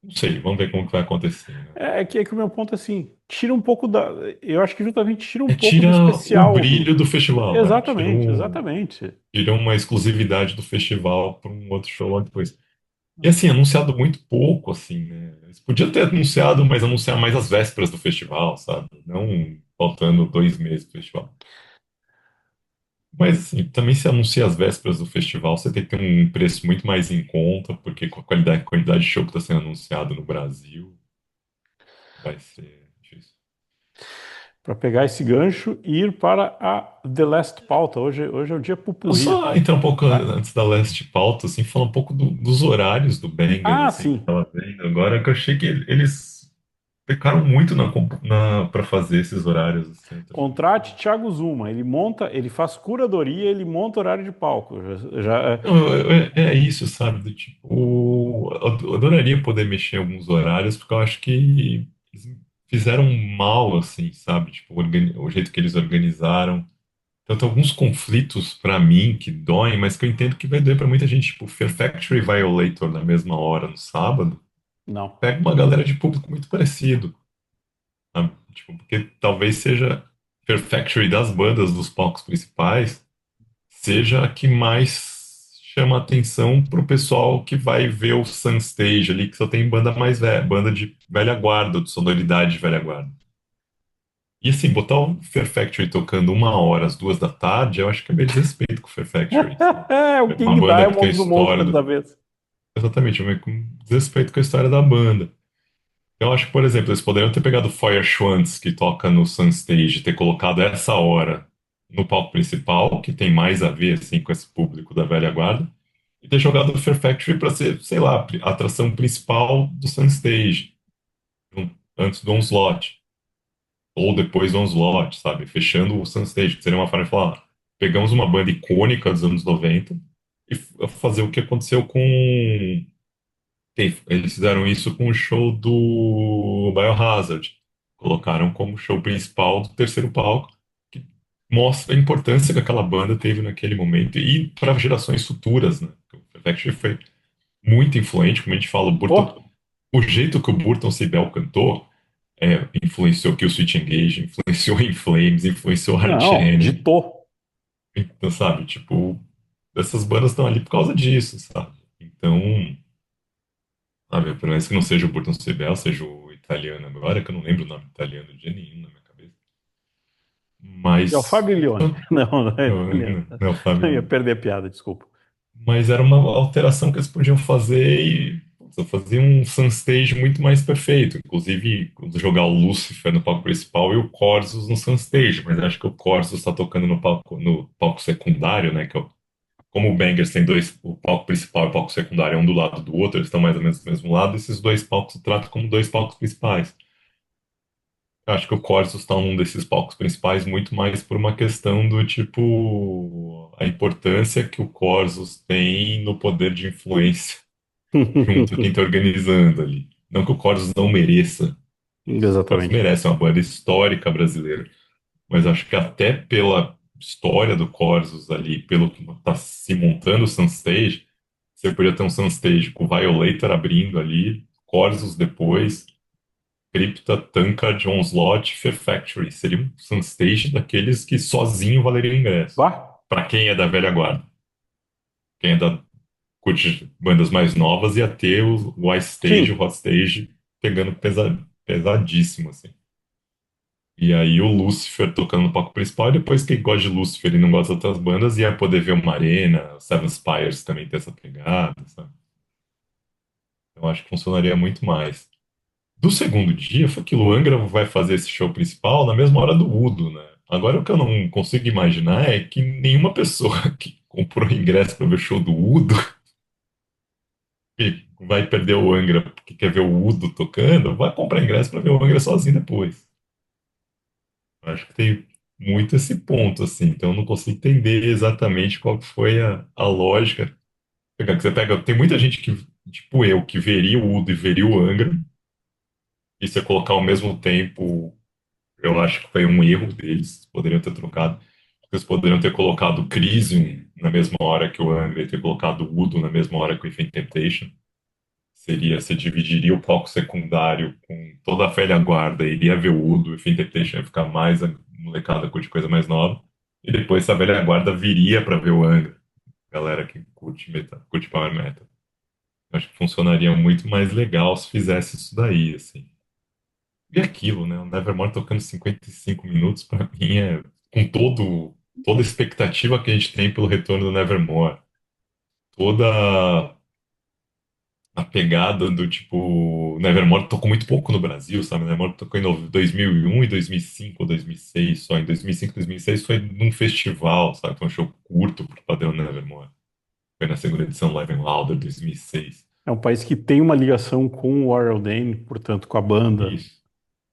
não sei, vamos ver como que vai acontecer, né? É que o meu ponto é assim, tira um pouco da. Eu acho que justamente tira um É, pouco do tira o especial brilho do. do festival, né? Exatamente, exatamente. Tira uma exclusividade do festival para um outro show logo depois. E assim, anunciado muito pouco, assim, né? Eles podiam ter anunciado, mas anunciar mais as vésperas do festival, sabe? Não faltando 2 meses do festival. Mas assim, também se anuncia as vésperas do festival, você tem que ter um preço muito mais em conta, porque com a quantidade de show que está sendo anunciado no Brasil, vai ser difícil. Para pegar esse gancho e ir para a The Last Pauta. Hoje é o dia Eu pupurri só aqui. entrar um pouco Vai. antes da Last Pauta, assim, falar um pouco dos horários do Bengals, Ah, assim, que eu sim. tava vendo agora, que eu achei que eles pecaram muito para fazer esses horários, assim, eu tô achando que Contrate Thiago Zuma. Ele monta, ele faz curadoria, ele monta horário de palco. não, é isso, sabe? Do tipo, eu adoraria poder mexer em alguns horários, porque eu acho que eles fizeram mal, assim, sabe? Tipo, o jeito que eles organizaram. Então, tem alguns conflitos pra mim que doem, mas que eu entendo que vai doer pra muita gente. Tipo, Fear Factory e Violator na mesma hora no sábado, Não, pega uma galera de público muito parecido, sabe? Tipo, porque talvez seja Fear Factory das bandas dos palcos principais seja a que mais chama atenção pro pessoal que vai ver o Sunstage ali, que só tem banda mais velha, banda de velha guarda, de sonoridade de velha guarda. E assim, botar o Fear Factory tocando 1 hora às 2 da tarde, eu acho que é meio desrespeito com o Fear Factory, sabe? é o É uma King banda que tem a Diamond do história Monster da do. vez. Exatamente, meio com desrespeito com a história da banda. Eu acho que, por exemplo, eles poderiam ter pegado o Feuer Schwanz, que toca no Sunstage, e ter colocado essa hora no palco principal, que tem mais a ver assim, com esse público da velha guarda, e ter jogado o Fear Factory para ser, sei lá, a atração principal do Sunstage, antes do Onslaught, ou depois do Onslaught, sabe? Fechando o Sunstage, que seria uma forma de falar, pegamos uma banda icônica dos anos 90 e fazer o que aconteceu com eles fizeram isso com o show do Biohazard. Colocaram como show principal do terceiro palco, que mostra a importância que aquela banda teve naquele momento e para gerações futuras, né? O Factory foi muito influente, como a gente fala, Pô, o jeito que o Burton Sibel cantou influenciou que o Switch Engage, influenciou In Flames, influenciou Arch não, Enemy. ditou. Então, sabe, tipo, essas bandas estão ali por causa disso, sabe? Então, sabe, pelo menos que não seja o Burton Sibel, seja o italiano agora, que eu não lembro o nome italiano de nenhum na minha cabeça. É o Mas, Fabriglione. Não, não é não, italiano. não, não é o Eu ia Fábio. perder a piada, desculpa. Mas era uma alteração que eles podiam fazer e putz, eu fazia um Sunstage muito mais perfeito. Inclusive, jogar o Lucifer no palco principal e o Corsus no Sunstage. Mas acho que o Corsus está tocando no palco secundário, né? Como o Bangers tem dois, o palco principal e o palco secundário é um do lado do outro, eles estão mais ou menos do mesmo lado, esses dois palcos se tratam como dois palcos principais. Eu acho que o Corsos está num desses palcos principais muito mais por uma questão do tipo a importância que o Corsos tem no poder de influência junto a quem está organizando ali. Não que o Corsos não mereça, o Corsos Exatamente. merece, é uma banda histórica brasileira, mas acho que até pela história do Corsos ali, pelo que está se montando o Sunstage, você podia ter um Sunstage com o Violator abrindo ali, Corsos depois. Crypta, Tankard, Onslaught, Fear Factory. Seria um Sunstage daqueles que sozinho valeria o ingresso. Vá. Pra quem é da velha guarda. Quem é da curte bandas mais novas ia ter o Ice Stage, o Sim. Hot Stage pegando pesadíssimo, assim. E aí o Lucifer tocando no palco principal, e depois quem gosta de Lucifer e não gosta de outras bandas ia poder ver uma Arena, o Seven Spires também tem essa pegada, sabe? Eu acho que funcionaria muito mais. Do segundo dia foi que o Angra vai fazer esse show principal na mesma hora do Udo, né? Agora o que eu não consigo imaginar é que nenhuma pessoa que comprou ingresso para ver o show do Udo, que vai perder o Angra porque quer ver o Udo tocando, vai comprar ingresso para ver o Angra sozinho depois. Eu acho que tem muito esse ponto, assim. Então eu não consigo entender exatamente qual que foi a lógica. Tem muita gente que, tipo eu, que veria o Udo e veria o Angra, e você colocar ao mesmo tempo. Eu acho que foi um erro deles. Poderiam ter trocado. Eles poderiam ter colocado o Crisium na mesma hora que o Angra e ter colocado o Udo na mesma hora que o Infinite Temptation. Seria, você dividiria o palco secundário com toda a velha guarda, iria ver o Udo, o Infinite Temptation ia ficar mais a molecada curte coisa mais nova. E depois essa velha guarda viria para ver o Angra. Galera que curte metal, curte power metal. Eu acho que funcionaria muito mais legal se fizesse isso daí, assim. E aquilo, né? O Nevermore tocando 55 minutos, pra mim, é com toda a expectativa que a gente tem pelo retorno do Nevermore. Toda a pegada do tipo. O Nevermore tocou muito pouco no Brasil, sabe? O Nevermore tocou em 2001 e 2005 ou 2006 só. Em 2005 e 2006 foi num festival, sabe? Foi um show curto pro padrão Nevermore. Foi na segunda edição Live and Louder 2006. É um país que tem uma ligação com o Warren Dane, portanto, com a banda. Isso.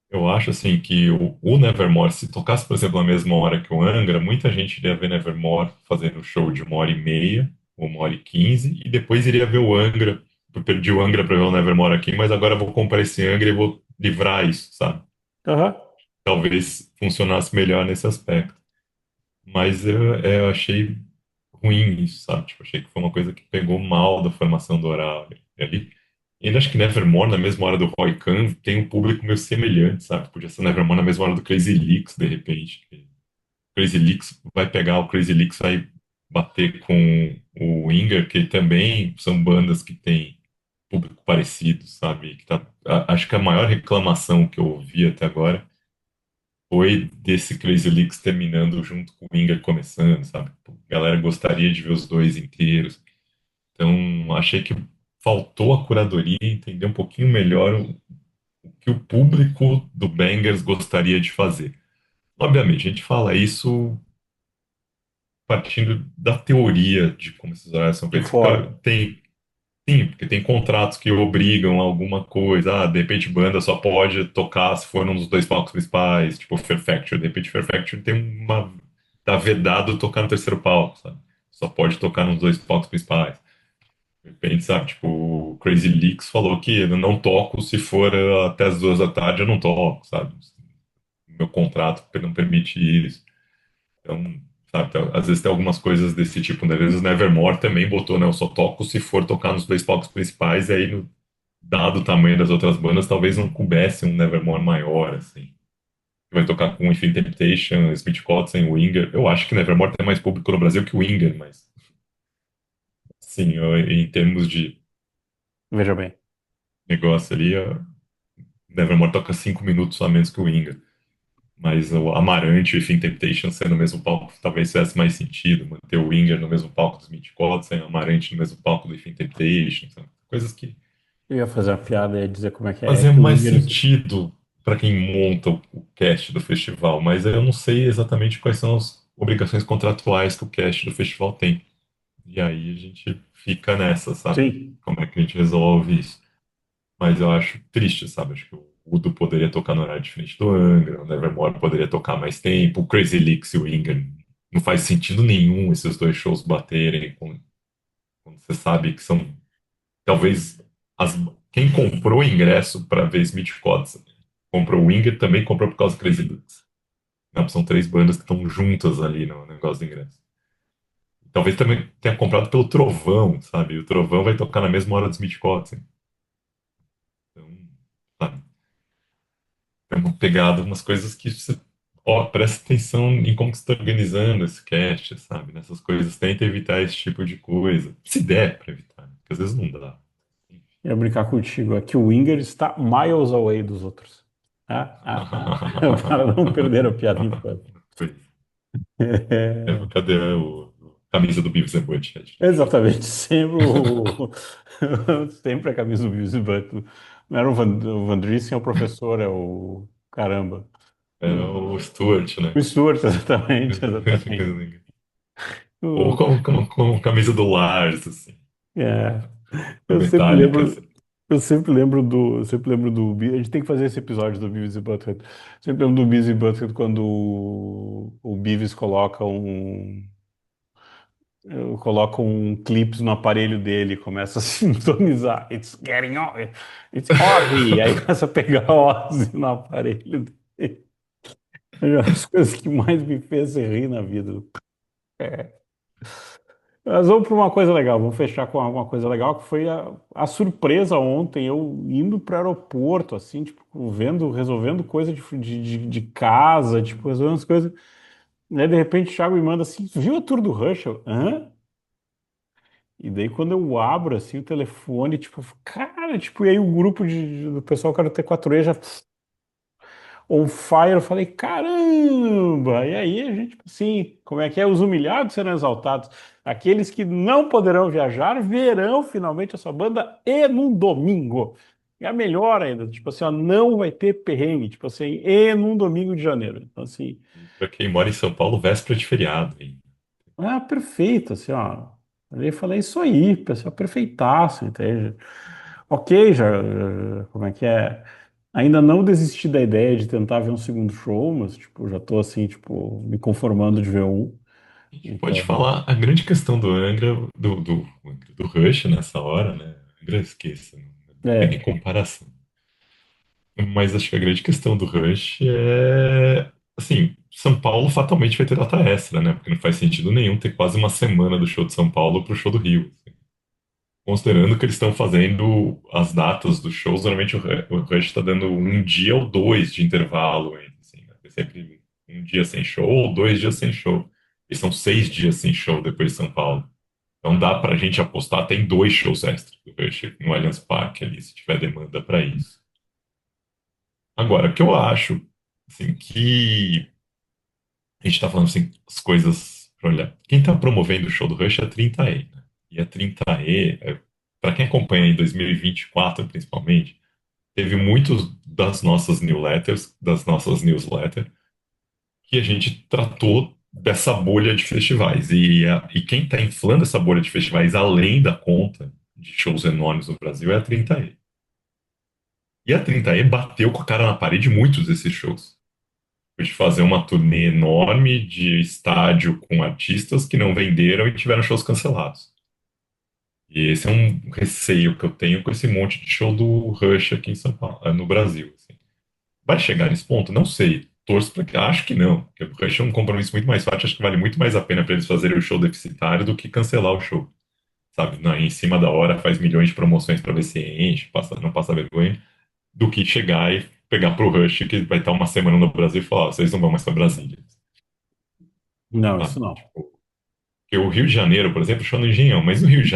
Eu acho assim que o Nevermore, se tocasse, por exemplo, na mesma hora que o Angra, muita gente iria ver Nevermore fazendo um show de 1h30 ou 1h15 e depois iria ver o Angra. Eu perdi o Angra para ver o Nevermore aqui, mas agora eu vou comprar esse Angra e vou livrar isso, sabe? Aham. Talvez funcionasse melhor nesse aspecto. Mas eu achei ruim isso, sabe? Tipo, achei que foi uma coisa que pegou mal da formação do horário ali. E ainda acho que Nevermore, na mesma hora do Roy Khan, tem um público meio semelhante, sabe? Podia ser Nevermore na mesma hora do Crazy Leaks, de repente. Crazy Leaks vai pegar, o Crazy Leaks vai bater com o Winger, que também são bandas que têm público parecido, sabe? Acho que a maior reclamação que eu ouvi até agora foi desse Crazy Leaks terminando junto com o Winger começando, sabe? A galera gostaria de ver os dois inteiros. Então, achei que faltou a curadoria entender um pouquinho melhor o que o público do Bangers gostaria de fazer. Obviamente, a gente fala isso partindo da teoria de como esses horários são De feitos. fora. Claro, sim, porque tem contratos que obrigam a alguma coisa. Ah, de repente banda só pode tocar se for num dos dois palcos principais, tipo Fear Factory. De repente Fear Factory tem uma... tá vedado tocar no terceiro palco, sabe? Só pode tocar nos dois palcos principais. De repente, sabe, tipo, o Crazy Leaks falou que eu não toco se for até as 2 da tarde, eu não toco, sabe? Meu contrato não permite isso. Então, sabe, às vezes tem algumas coisas desse tipo, né? Às vezes o Nevermore também botou, né? Eu só toco se for tocar nos dois palcos principais, e aí, dado o tamanho das outras bandas, talvez não coubesse um Nevermore maior, assim. Que vai tocar com Infinite Temptation, Smith Kotzen, Winger. Eu acho que Nevermore tem mais público no Brasil que o Winger, mas, sim, em termos de Veja bem. negócio ali, Nevermore toca 5 minutos a menos que o Winger. Mas o Amarante e o Finn Temptation sendo no mesmo palco talvez fizesse mais sentido. Manter o Winger no mesmo palco dos Smith Kotzen, o Amarante no mesmo palco do Finn Temptation. Sabe? Coisas que Eu ia fazer uma piada e ia dizer como é que é faziam que o mais Winger. sentido para quem monta o cast do festival. Mas eu não sei exatamente quais são as obrigações contratuais que o cast do festival tem. E aí a gente fica nessa, sabe? Sim. Como é que a gente resolve isso? Mas eu acho triste, sabe? Acho que o Udo poderia tocar no horário diferente do Angra, o Nevermore poderia tocar mais tempo, o Crazy Leaks e o Winger. Não faz sentido nenhum esses dois shows baterem quando você sabe que são talvez as, quem comprou ingresso para ver Smith Kotzen comprou o Winger também comprou por causa do Crazy Leaks. Não, são três bandas que estão juntas ali no negócio do ingresso. Talvez também tenha comprado pelo Trovão, sabe? O Trovão vai tocar na mesma hora do Smith Kotzen. Então, sabe? É uma pegada, umas coisas que você, ó, presta atenção em como que você está organizando esse cast, sabe? Nessas coisas, tenta evitar esse tipo de coisa. Se der para evitar, né? Porque às vezes não dá. Eu ia brincar contigo. É que o Winger está miles away dos outros. Para não perder a piada enquanto. É, cadê o camisa do Beavis and Butthead? Exatamente, sempre sempre a camisa do Beavis e Butthead. Não era o Van Driesen, é o professor, é o caramba. É o Stuart, né? O Stuart, exatamente, exatamente. Ou O- com a camisa do Lars, assim, é, do eu sempre Metallica, lembro, assim. a gente tem que fazer esse episódio do Beavis e Butthead. Sempre lembro do Beavis e Butthead quando o Beavis coloca um clipe no aparelho dele, e começa a sintonizar. It's getting on, it's Ozzy. Aí começa a pegar Ozzy no aparelho dele. É as coisas que mais me fez rir na vida. É. Mas vamos para uma coisa legal, vamos fechar com alguma coisa legal, que foi a surpresa ontem, eu indo para o aeroporto, assim, tipo, resolvendo coisa de casa, tipo, resolvendo as coisas. Aí, de repente, o Thiago me manda assim, viu a tour do Rush? Eu, hã? E daí, quando eu abro, assim, o telefone, tipo, cara, tipo, e aí o grupo do pessoal que era T4E já on fire, eu falei, caramba! E aí a gente, tipo assim, como é que é? Os humilhados serão exaltados. Aqueles que não poderão viajar verão finalmente a sua banda e num domingo. E a melhor ainda, tipo assim, ó, não vai ter perrengue, tipo assim, e num domingo de janeiro. Então, assim, E para quem mora em São Paulo, véspera de feriado, hein? perfeito, assim, ó. Eu falei isso aí, pessoal, perfeitaço, entende? Ok, como é que é? Ainda não desisti da ideia de tentar ver um segundo show, mas, tipo, já tô, assim, tipo, me conformando de ver um. A gente pode Então, falar a grande questão do Angra, do Rush nessa hora, né? Angra esqueça, não tem nem é, comparação. Mas acho que a grande questão do Rush é, assim, São Paulo fatalmente vai ter data extra, né? Porque não faz sentido nenhum ter quase uma semana do show de São Paulo pro show do Rio. Considerando que eles estão fazendo as datas dos shows, normalmente o Rush está dando um dia ou dois de intervalo, assim, né? É sempre um dia sem show ou 2 dias sem show. E são 6 dias sem show depois de São Paulo. Então dá pra gente apostar, tem 2 shows extras do Rush no Allianz Parque ali, se tiver demanda para isso. Agora, o que eu acho, assim, que a gente tá falando assim, as coisas pra olhar. Quem tá promovendo o show do Rush é a 30E, né? E a 30E, para quem acompanha em 2024, principalmente, teve muitos das nossas newsletters, que a gente tratou dessa bolha de festivais. E quem está inflando essa bolha de festivais, além da conta de shows enormes no Brasil, é a 30E. E a 30E bateu com a cara na parede muitos desses shows. De fazer uma turnê enorme de estádio com artistas que não venderam e tiveram shows cancelados. E esse é um receio que eu tenho com esse monte de show do Rush aqui em São Paulo, no Brasil, assim. Vai chegar nesse ponto? Não sei. Torço para que. Acho que não. Porque o Rush é um compromisso muito mais forte. Acho que vale muito mais a pena para eles fazerem o show deficitário do que cancelar o show. Sabe? Em cima da hora, faz milhões de promoções para ver se enche, não passa vergonha, do que chegar e pegar pro Rush, que vai estar uma semana no Brasil e falar: "Ó, vocês não vão mais para Brasília." não, isso Sabe? não. Tipo, porque o Rio de Janeiro, por exemplo, show no Engenhão, mas no Rio de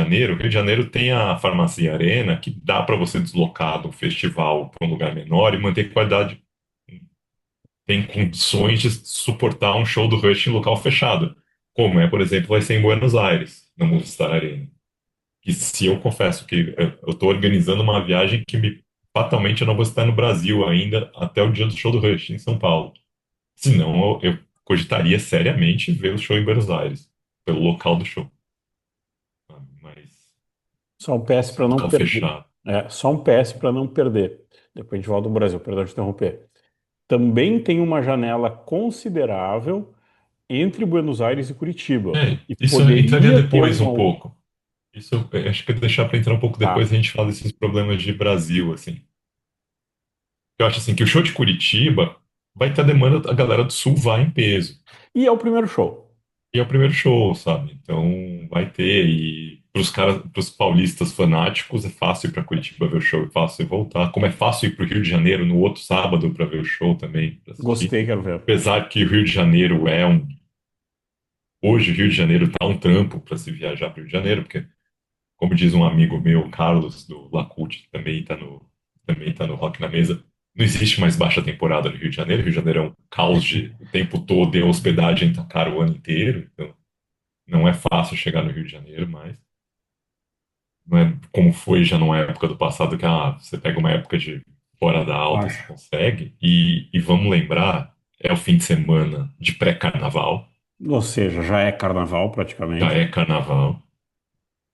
Janeiro tem a Farmácia Arena, que dá para você deslocar do festival para um lugar menor e manter qualidade, tem condições de suportar um show do Rush em local fechado, como é, por exemplo, vai ser em Buenos Aires, na Movistar Arena. E se eu confesso que eu estou organizando uma viagem que fatalmente eu não vou estar no Brasil ainda até o dia do show do Rush em São Paulo. Senão eu cogitaria seriamente ver o show em Buenos Aires, pelo local do show, sabe? Mas Só um PS para não local perder. fechado. Só um PS para não perder. Depois a gente volta do Brasil, perdão de interromper. Também tem uma janela considerável entre Buenos Aires e Curitiba. E Isso entraria poderia ter depois uma. um pouco. Isso eu acho que eu deixar para entrar um pouco depois Tá. a gente fala desses problemas de Brasil, assim. Eu acho assim que o show de Curitiba vai ter a demanda, a galera do Sul vai em peso. E é o primeiro show. E é o primeiro show, sabe? Então vai ter e pros caras, pros paulistas fanáticos é fácil ir para Curitiba ver o show e fácil voltar. Como é fácil ir para o Rio de Janeiro no outro sábado para ver o show também, para assistir. Gostei, quero ver. Apesar que o Rio de Janeiro hoje o Rio de Janeiro tá um trampo para se viajar para o Rio de Janeiro, porque como diz um amigo meu, Carlos, do Lacute, que também tá no Rock na Mesa, não existe mais baixa temporada no Rio de Janeiro. O Rio de Janeiro é um caos de o tempo todo e a hospedagem tá cara o ano inteiro. Então, não é fácil chegar no Rio de Janeiro, mas não é como foi já numa época do passado, que você pega uma época de fora da alta, você Acho. consegue. E vamos lembrar, é o fim de semana de pré-carnaval, Ou seja, já é carnaval já praticamente. é carnaval.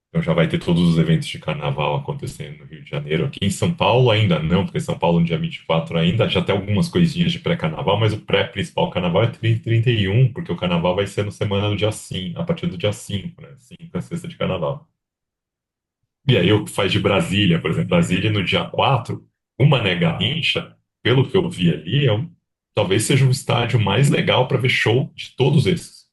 Então já vai ter todos os eventos de carnaval acontecendo no Rio de Janeiro. Aqui em São Paulo ainda não, porque São Paulo no dia 24 ainda já tem algumas coisinhas de pré-carnaval, mas o pré-principal carnaval é 30 e 31, porque o carnaval vai ser na semana do dia 5, a partir do dia 5, né? 5 é sexta de carnaval. E aí o que faz de Brasília, por exemplo, Brasília no dia 4, uma Nega Garrincha, pelo que eu vi ali, talvez seja o estádio mais legal para ver show de todos esses.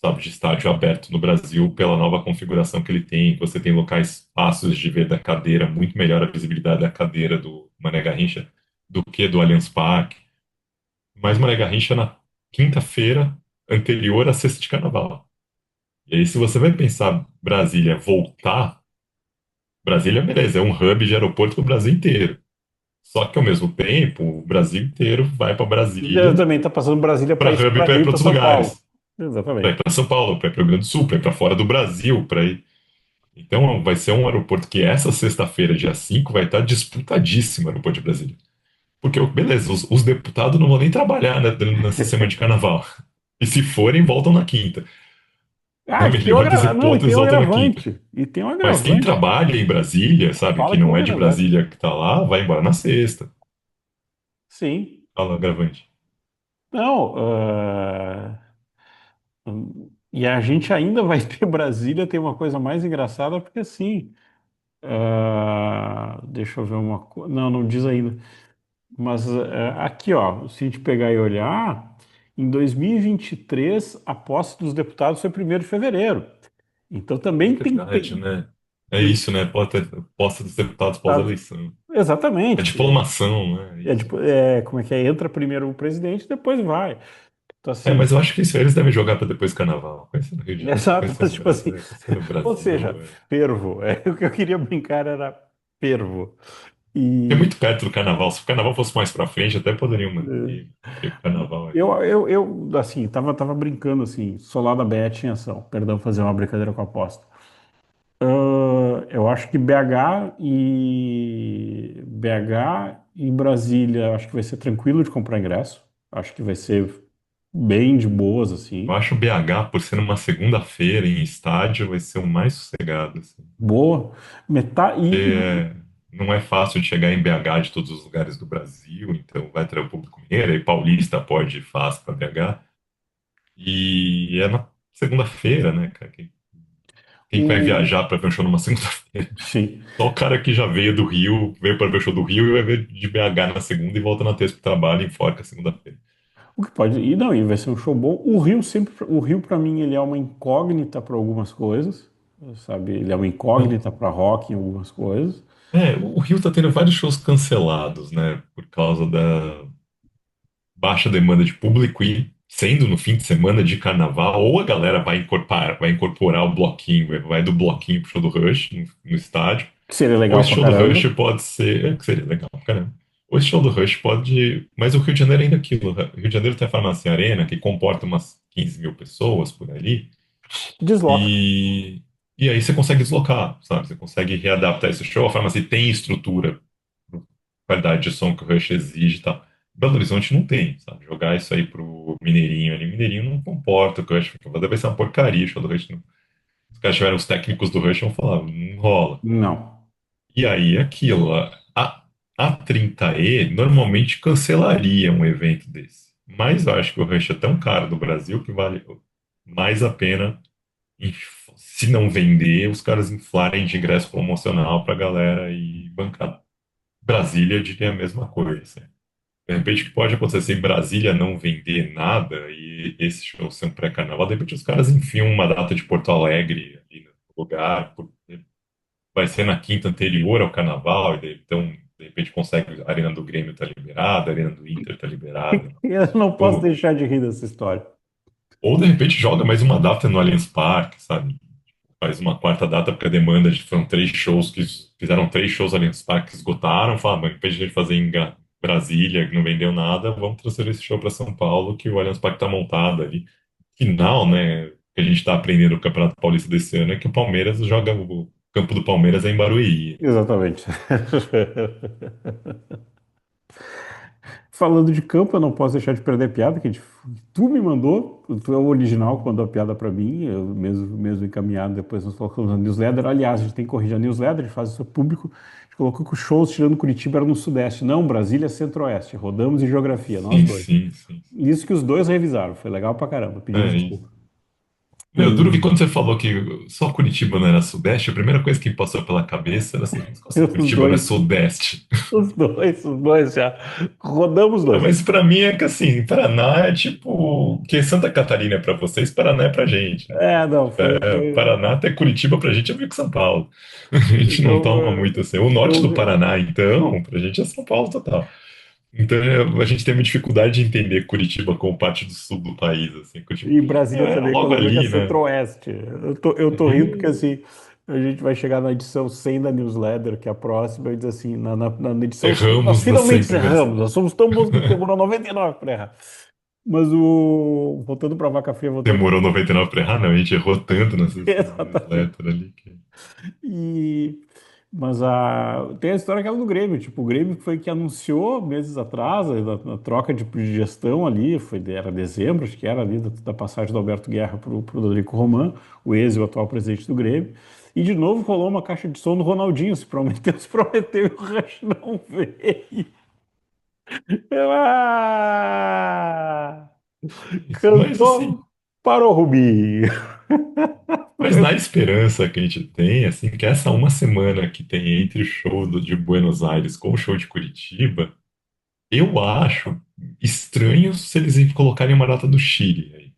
Sabe, de estádio aberto no Brasil pela nova configuração que ele tem. Você tem locais fáceis de ver da cadeira, muito melhor a visibilidade da cadeira do Mané Garrincha do que do Allianz Parque. Mas Mané Garrincha na quinta-feira anterior à sexta de carnaval. E aí, se você vai pensar Brasília voltar, Brasília, beleza, é um hub de aeroporto para o Brasil inteiro. Só que ao mesmo tempo, o Brasil inteiro vai para Eu Brasília, também tá passando Brasília para hub para ir para ir para para outros São Paulo. lugares. Para ir Exatamente. para São Paulo, para ir para o Rio Grande do Sul, para ir para fora do Brasil, para ir. Então, vai ser um aeroporto que essa sexta-feira, dia 5 vai estar disputadíssimo o aeroporto de Brasília. Porque, beleza, os deputados não vão nem trabalhar, né, nessa semana de carnaval. E se forem, voltam na quinta. Ah, Na e tem um melhor das não, e tem hipóteses, um voltam na quinta. agravante. E tem um Mas quem agravante. trabalha em Brasília, sabe, Fala que que é um não é de agravante. Brasília que tá lá, vai embora na sexta. Sim. Fala, agravante. Não, e a gente ainda vai ter Brasília, tem uma coisa mais engraçada, porque assim, deixa eu ver uma coisa. Não, não diz ainda. Mas aqui, ó, se a gente pegar e olhar, em 2023, a posse dos deputados foi 1º de fevereiro. Então também Verdade, né? É tem- isso, né? Posse dos deputados pós-eleição. É exatamente. diplomação, né? Isso. Como é que é? Entra primeiro o presidente, depois vai. Então, É, assim, mas eu acho que isso aí eles devem jogar para depois do carnaval. Conhecendo o Rio de Janeiro, exato, mas conhecendo o tipo assim, Brasil, conhecendo o ou seja, Brasil. fervo. O que eu queria brincar era fervo. É E muito perto do carnaval. Se o carnaval fosse mais pra frente, até poderiam eh, manter. Porque o carnaval é. assim, tava brincando, assim, Solada Bet em ação. Perdão, fazer uma brincadeira com a aposta. Eu acho que BH e Brasília, acho que vai ser tranquilo de comprar ingresso. Acho que vai ser bem de boas, Eu assim. acho o BH, por ser uma segunda-feira em estádio, vai ser o mais sossegado, assim. Boa. Metade, É, não é fácil de chegar em BH de todos os lugares do Brasil, então vai ter o público mineiro, e paulista pode ir fácil para BH. E é na segunda-feira, né, cara? Quem vai o, viajar para ver um show numa segunda-feira? sim. Só o cara que já veio do Rio, veio para ver o show do Rio e vai ver de BH na segunda e volta na terça pro trabalho e enforca segunda-feira. O que pode. E não, e vai ser um show bom. O Rio para mim ele é uma incógnita para algumas coisas, sabe? Ele é uma incógnita para rock em algumas coisas. É, o Rio tá tendo vários shows cancelados, né, por causa da baixa demanda de público e sendo no fim de semana de carnaval, ou a galera vai incorporar o bloquinho, vai do bloquinho pro show do Rush no estádio, Que seria ou legal esse pra show do Rush caramba. pode ser, que seria legal, caramba. Ou esse show do Rush pode, mas o Rio de Janeiro é ainda aquilo, né? O Rio de Janeiro tem a Farmácia Arena, que comporta umas 15 mil pessoas por ali, Desloca. e, e aí você consegue deslocar, sabe? Você consegue readaptar esse show, a farmácia tem estrutura, qualidade de som que o Rush exige e tal. Belo Horizonte não tem, sabe? Jogar isso aí pro Mineirinho ali, Mineirinho não comporta o que o Rush vai fazer, vai ser uma porcaria o show do Rush. Não. Os caras tiveram os técnicos do Rush vão falar, não rola. Não. E aí aquilo, a 30E normalmente cancelaria um evento desse. Mas eu acho que o Rush é tão caro do Brasil que vale mais a pena, se não vender, os caras inflarem de ingresso promocional pra galera e bancar. Brasília, eu diria a mesma coisa, assim. De repente, o que pode acontecer em Brasília não vender nada e esse show ser um pré-carnaval, de repente os caras enfiam uma data de Porto Alegre ali no lugar, vai ser na quinta anterior ao carnaval, então, de repente, consegue, a Arena do Grêmio tá liberada, a Arena do Inter tá liberada. Eu não posso Ou, deixar de rir dessa história. ou de repente joga mais uma data no Allianz Parque, sabe? Faz uma quarta data, porque a demanda foram 3 shows que fizeram 3 shows ali nos parques, esgotaram. Falaram, mas em vez de a gente fazer em Brasília, que não vendeu nada, vamos transferir esse show para São Paulo, que o Allianz Parque está montado ali. Final, né? Que a gente está aprendendo no Campeonato Paulista desse ano é que o Palmeiras joga, o campo do Palmeiras é em Barueri. Exatamente. Falando de campo, eu não posso deixar de perder a piada tu me mandou, tu é o original quando a piada para mim, eu mesmo encaminhado, depois nós colocamos na newsletter. Aliás, a gente tem que corrigir a newsletter, a gente faz isso público. A gente colocou que os shows tirando Curitiba eram no Sudeste. Não, Brasília é Centro-Oeste. Rodamos em geografia, nós Sim, dois. sim, sim. Isso que os dois revisaram, foi legal pra caramba, pedimos É isso. desculpa. Meu, duro que E quando você falou que só Curitiba não era Sudeste, a primeira coisa que me passou pela cabeça era assim, mas como assim os Curitiba não é dois, Sudeste? os dois já. Rodamos os É, dois. mas pra mim é que assim, Paraná é tipo o que Santa Catarina é pra vocês, Paraná é pra gente, né? É, não, É, Paraná até Curitiba pra gente é meio que São Paulo. A gente não então, toma muito assim. O norte do eu, Paraná, então, pra gente é São Paulo total. Então a gente tem uma dificuldade de entender Curitiba como parte do sul do país, assim. e Curitiba Brasília é também, logo quando vê que é ali, né? Centro-Oeste. Eu tô rindo porque assim, a gente vai chegar na edição 100 da newsletter, que é a próxima, e diz assim, na edição 100, nós Erramos na finalmente sempre erramos, versão. nós somos tão bons que demorou 99 para errar. Mas voltando para vaca fria, voltando. Demorou 99 pra errar, não. A gente errou tanto nessa Exatamente. newsletter ali que. E, mas tem a história aquela do Grêmio, tipo, o Grêmio foi que anunciou meses atrás, na troca de gestão ali, era dezembro, acho que era ali, da passagem do Alberto Guerra pro Dorico Román, o ex e o atual presidente do Grêmio. E de novo rolou uma caixa de som do Ronaldinho, se prometeu, se prometeu, e o Rush não veio. Ah, Isso. Mas assim, cantou, parou, Rubi. mas na esperança que a gente tem, assim, que essa uma semana que tem entre o show de Buenos Aires com o show de Curitiba, eu acho estranho se eles colocarem uma data do Chile aí.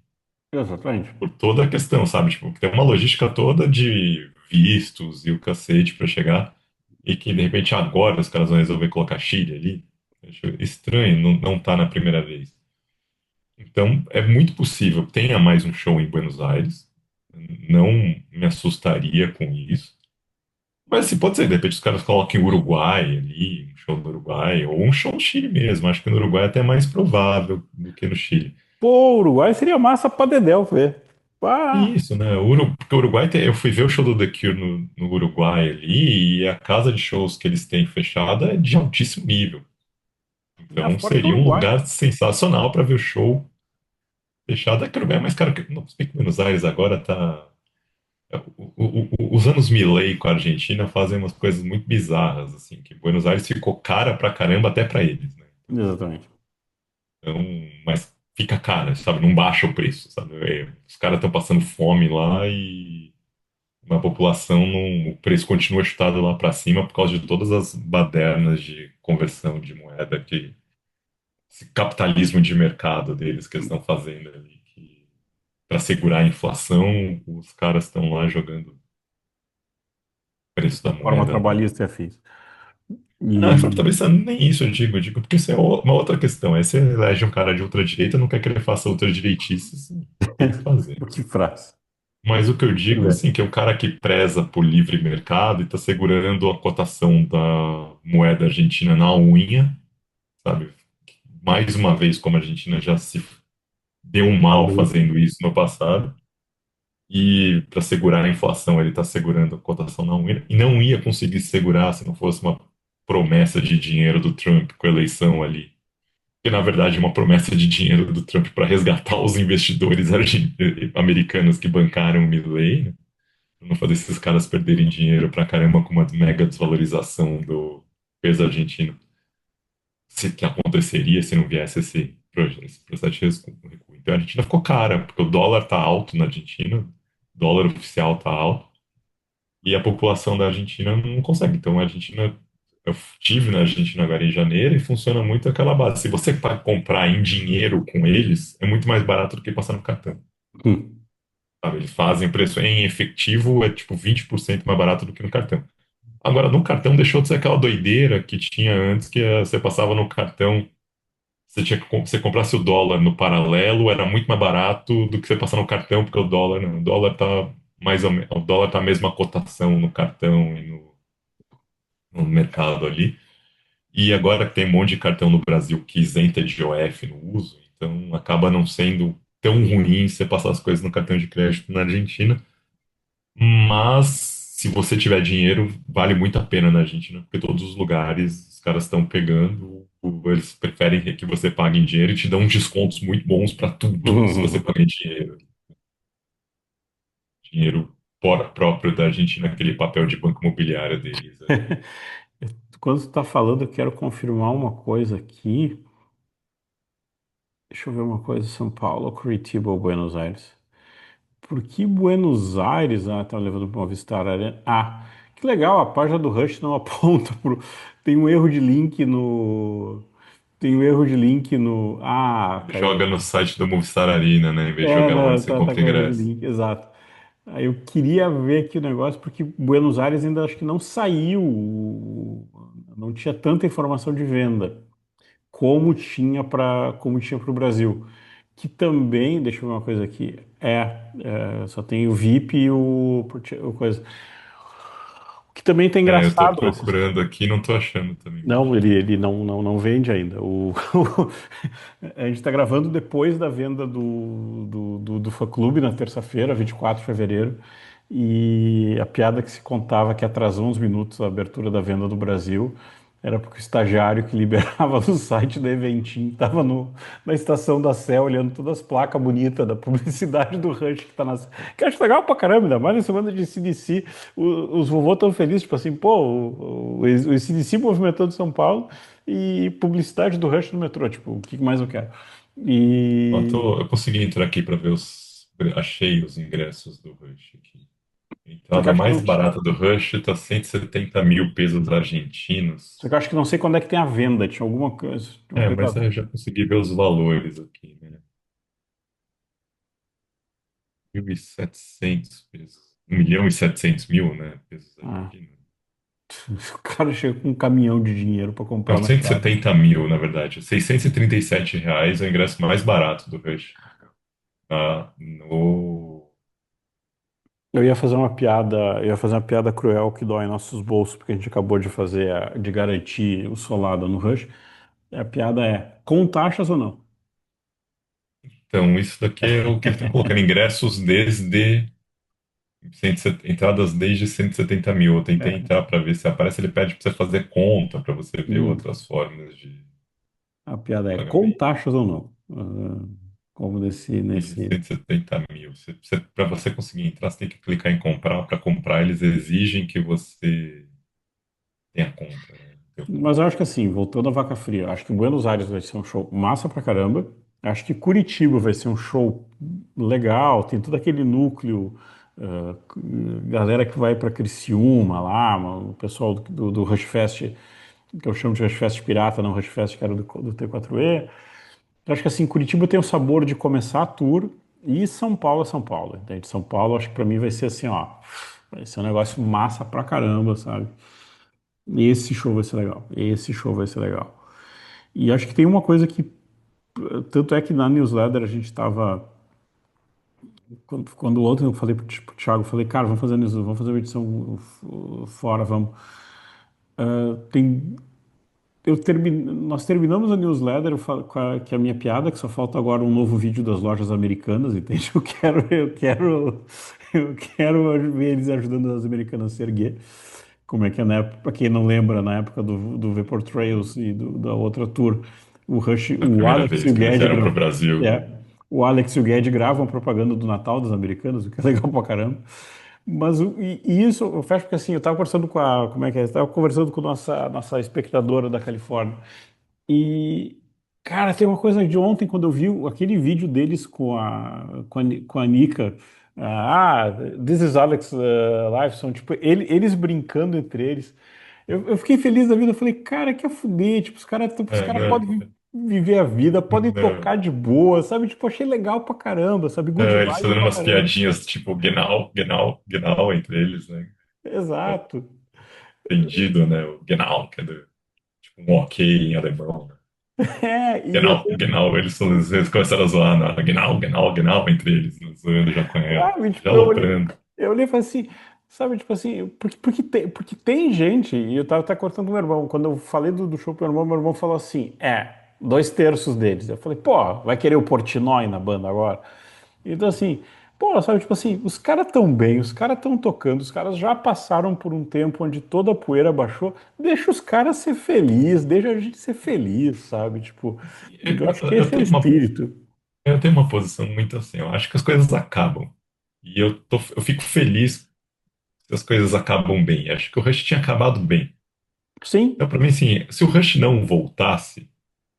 Exatamente. Por toda a questão, sabe? Tipo, tem uma logística toda de vistos e o cacete pra chegar, e que de repente agora os caras vão resolver colocar Chile ali. Eu acho estranho não tá na primeira vez. Então, é muito possível que tenha mais um show em Buenos Aires. Não me assustaria com isso. Mas assim, pode ser, de repente os caras coloquem o Uruguai ali, um show no Uruguai, ou um show no Chile mesmo. Acho que no Uruguai é até mais provável do que no Chile. Pô, Uruguai seria massa pra Dedéu ver. Ah, Isso, né? Porque o Uruguai eu fui ver o show do The Cure no Uruguai ali, e a casa de shows que eles têm fechada é de altíssimo nível. é Então forte o seria um Uruguai. lugar sensacional para ver o show fechado. É que o Uruguai é mais caro que. Não, se bem que Buenos Aires agora tá. Os anos Milei com a Argentina fazem umas coisas muito bizarras, assim, que Buenos Aires ficou cara pra caramba até pra eles, né? Exatamente. Então, mas fica cara, sabe? Não baixa o preço, sabe? Os caras estão passando fome lá e na população o preço continua chutado lá pra cima por causa de todas as badernas de conversão de moeda que esse capitalismo de mercado deles que eles estão fazendo ali, que para segurar a inflação, os caras estão lá jogando o preço da Forma moeda lá. trabalhista e afins. Não, E talvez nem isso eu digo, porque isso é uma outra questão. Aí você elege um cara de ultradireita, não quer que ele faça ultradireitices, tem que fazer. que frase. Mas o que eu Tudo digo, bem. assim, que é um cara que preza por livre mercado e está segurando a cotação da moeda argentina na unha, sabe? Mais uma vez, como a Argentina já se deu um mal Falou. fazendo isso no passado, e para segurar a inflação, ele está segurando a cotação na unha, e não ia conseguir segurar se não fosse uma promessa de dinheiro do Trump com a eleição ali. Que na verdade é uma promessa de dinheiro do Trump para resgatar os investidores americanos que bancaram o Milley, né? Pra não fazer esses caras perderem dinheiro pra caramba com uma mega desvalorização do peso argentino. Se que aconteceria se não viesse esse processo de recuo. Então a Argentina ficou cara, porque o dólar tá alto na Argentina, o dólar oficial tá alto, e a população da Argentina não consegue. Então a Argentina, eu estive na Argentina agora em janeiro e funciona muito aquela base. Se você comprar em dinheiro com eles, é muito mais barato do que passar no cartão. Hum. Sabe? Eles fazem o preço em efetivo, é tipo 20% mais barato do que no cartão. Agora, no cartão deixou de ser aquela doideira que tinha antes, que você passava no cartão, você comprasse o dólar no paralelo, era muito mais barato do que você passar no cartão, porque o dólar, não, o dólar tá mais ou menos, o dólar tá a mesma cotação no cartão e no mercado ali. E agora que tem um monte de cartão no Brasil que isenta de IOF no uso, então acaba não sendo tão ruim você passar as coisas no cartão de crédito na Argentina. Mas se você tiver dinheiro, vale muito a pena na Argentina, porque todos os lugares os caras estão pegando, eles preferem que você pague em dinheiro e te dão uns descontos muito bons para tudo se você pagar em dinheiro. Dinheiro próprio da Argentina, aquele papel de banco imobiliário deles ali. Quando você está falando, eu quero confirmar uma coisa aqui. Deixa eu ver uma coisa, São Paulo, Curitiba ou Buenos Aires. Por que Buenos Aires? Ah, tá levando para uma Movistar Arena. Ah, que legal, a página do Rush não aponta pro. Tem um erro de link no. Tem um erro de link no. Ah, caiu. Joga no site do Movistar Arena, né? Em vez de É, jogar lá onde não, você tá compra com erro de ingresso. link, exato. Aí eu queria ver aqui o negócio, porque Buenos Aires ainda acho que não saiu, não tinha tanta informação de venda como tinha para o Brasil. Que também, deixa eu ver uma coisa aqui, só tem o VIP e o coisa. O que também tá É, eu tô engraçado nesses. procurando aqui, não tô achando também. Não, ele não vende ainda. A gente está gravando depois da venda do fã-clube na terça-feira, 24 de fevereiro. E a piada que se contava que atrasou uns minutos a abertura da venda do Brasil era porque o estagiário que liberava no site da Eventim estava na estação da Sé olhando todas as placas bonitas da publicidade do Rush que tá na. Que eu acho legal pra caramba, ainda mais na semana de CDC. Os vovôs tão felizes, tipo assim, pô, o CDC movimentando São Paulo e publicidade do Rush no metrô, tipo, o que mais eu quero? Ó, E eu consegui entrar aqui para ver os. Achei os ingressos do Rush aqui. A só que eu entrada acho que mais não, barata do Rush tá 170 mil pesos só argentinos. que eu acho que não sei quando é que tem a venda, tinha alguma coisa, tinha uma É, coisa. mas aí eu já consegui ver os valores aqui, né? 1.700 pesos. 1.700.000, né? Pesos Ah, argentinos. o cara chega com um caminhão de dinheiro para comprar Não, uma cento e entrada. setenta mil, na verdade. R$ 637 é o ingresso mais barato do Rush. Ah, no... Eu ia fazer uma piada cruel que dói em nossos bolsos, porque a gente acabou de garantir o solado no Rush. E a piada é, com taxas ou não? Então, isso daqui é o que ele está colocando. Ingressos desde entradas desde 170 mil. Eu tentei É. entrar para ver se aparece. Ele pede para você fazer conta, para você ver Hum. outras formas de A piada é, com pagamento. taxas ou não? Como Desde nesse. 170 mil. Para você conseguir entrar, você tem que clicar em comprar. Para comprar, eles exigem que você tenha conta, né? Tenha Mas eu conta. acho que assim, voltando à vaca fria, acho que Buenos Aires vai ser um show massa pra caramba. Acho que Curitiba vai ser um show legal, tem todo aquele núcleo, ah, galera que vai pra Criciúma lá, o pessoal do Rush Fest, que eu chamo de Rush Fest Pirata, não Rush Fest que era do T4E. Eu acho que assim, Curitiba tem o sabor de começar a tour e São Paulo é São Paulo, entende? São Paulo, acho que pra mim vai ser assim, ó, vai ser um negócio massa pra caramba, sabe? Esse show vai ser legal. Esse show vai ser legal. E acho que tem uma coisa que, tanto é que na newsletter a gente estava, quando ontem eu falei pro Thiago, eu falei, cara, vamos fazer newsletter, vamos fazer uma edição fora, vamos. Tem, nós terminamos a newsletter que é a minha piada, que só falta agora um novo vídeo das lojas americanas, entende? Eu quero ver eles ajudando as americanas a se erguer. Como é que é na época, pra quem não lembra, na época do Vapor Trails e da outra tour, o Rush, A o primeira Alex e vez o que eles Guedes vieram para o Brasil. é, o Alex e o Guedes gravam propaganda do Natal das americanas, o que é legal pra caramba. Mas e isso eu fecho porque assim, eu tava conversando como é que é? Eu tava conversando com nossa espectadora da Califórnia. E, cara, tem uma coisa de ontem, quando eu vi aquele vídeo deles com a Nika. This is Alex Lifeson. Tipo, eles brincando entre eles. Eu fiquei feliz da vida. Eu falei, cara, que a fuder. Tipo, os É, cara não, podem viver a vida, podem não. tocar de boa, sabe? Tipo, achei legal pra caramba, sabe? Good É, eles vibe fazendo pra umas caramba. piadinhas tipo Genau, Genau, Genau entre eles, né? Exato. Entendido, né? O Genau, que é tipo um ok em alemão, né? É, e eu Genau, Genau, eles começaram a zoar na Genau, Genau, Genau entre eles, né? Zoando, já conhecendo, sabe, já tipo, aloprando. eu olhei e falei assim, sabe, tipo assim, porque tem gente, e eu tava até cortando o meu irmão, quando eu falei do show pro meu irmão falou assim, dois terços deles. Eu falei, pô, vai querer o Portnoy na banda agora? Então assim, pô, sabe, tipo assim, os caras tão bem, os caras tão tocando, os caras já passaram por um tempo onde toda a poeira baixou, deixa os caras ser felizes, deixa a gente ser feliz, sabe, tipo, eu acho que Eu esse é o tenho uma, espírito. eu tenho uma posição muito assim, eu acho que as coisas acabam. E eu fico feliz se as coisas acabam bem. Acho que o Rush tinha acabado bem. Sim, Então, pra mim, assim, se o Rush não voltasse,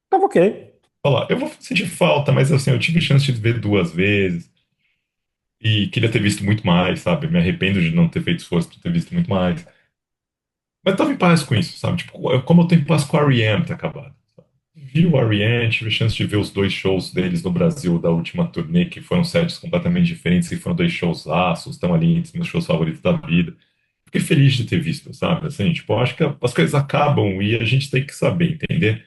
tava ok. falar, eu vou sentir falta, mas assim, eu tive chance de ver duas vezes. E queria ter visto muito mais, sabe? Me arrependo de não ter feito esforço para ter visto muito mais. Mas tava em paz com isso, sabe? Tipo, como eu tô em paz com o R.E.M. ter acabado. Sabe? Vi o R.E.M., tive a chance de ver os dois shows deles no Brasil da última turnê, que foram sets completamente diferentes, e foram dois shows aços, estão ali entre os meus shows favoritos da vida. Fiquei feliz de ter visto, sabe? Assim, tipo, eu acho que as coisas acabam e a gente tem que saber, entender?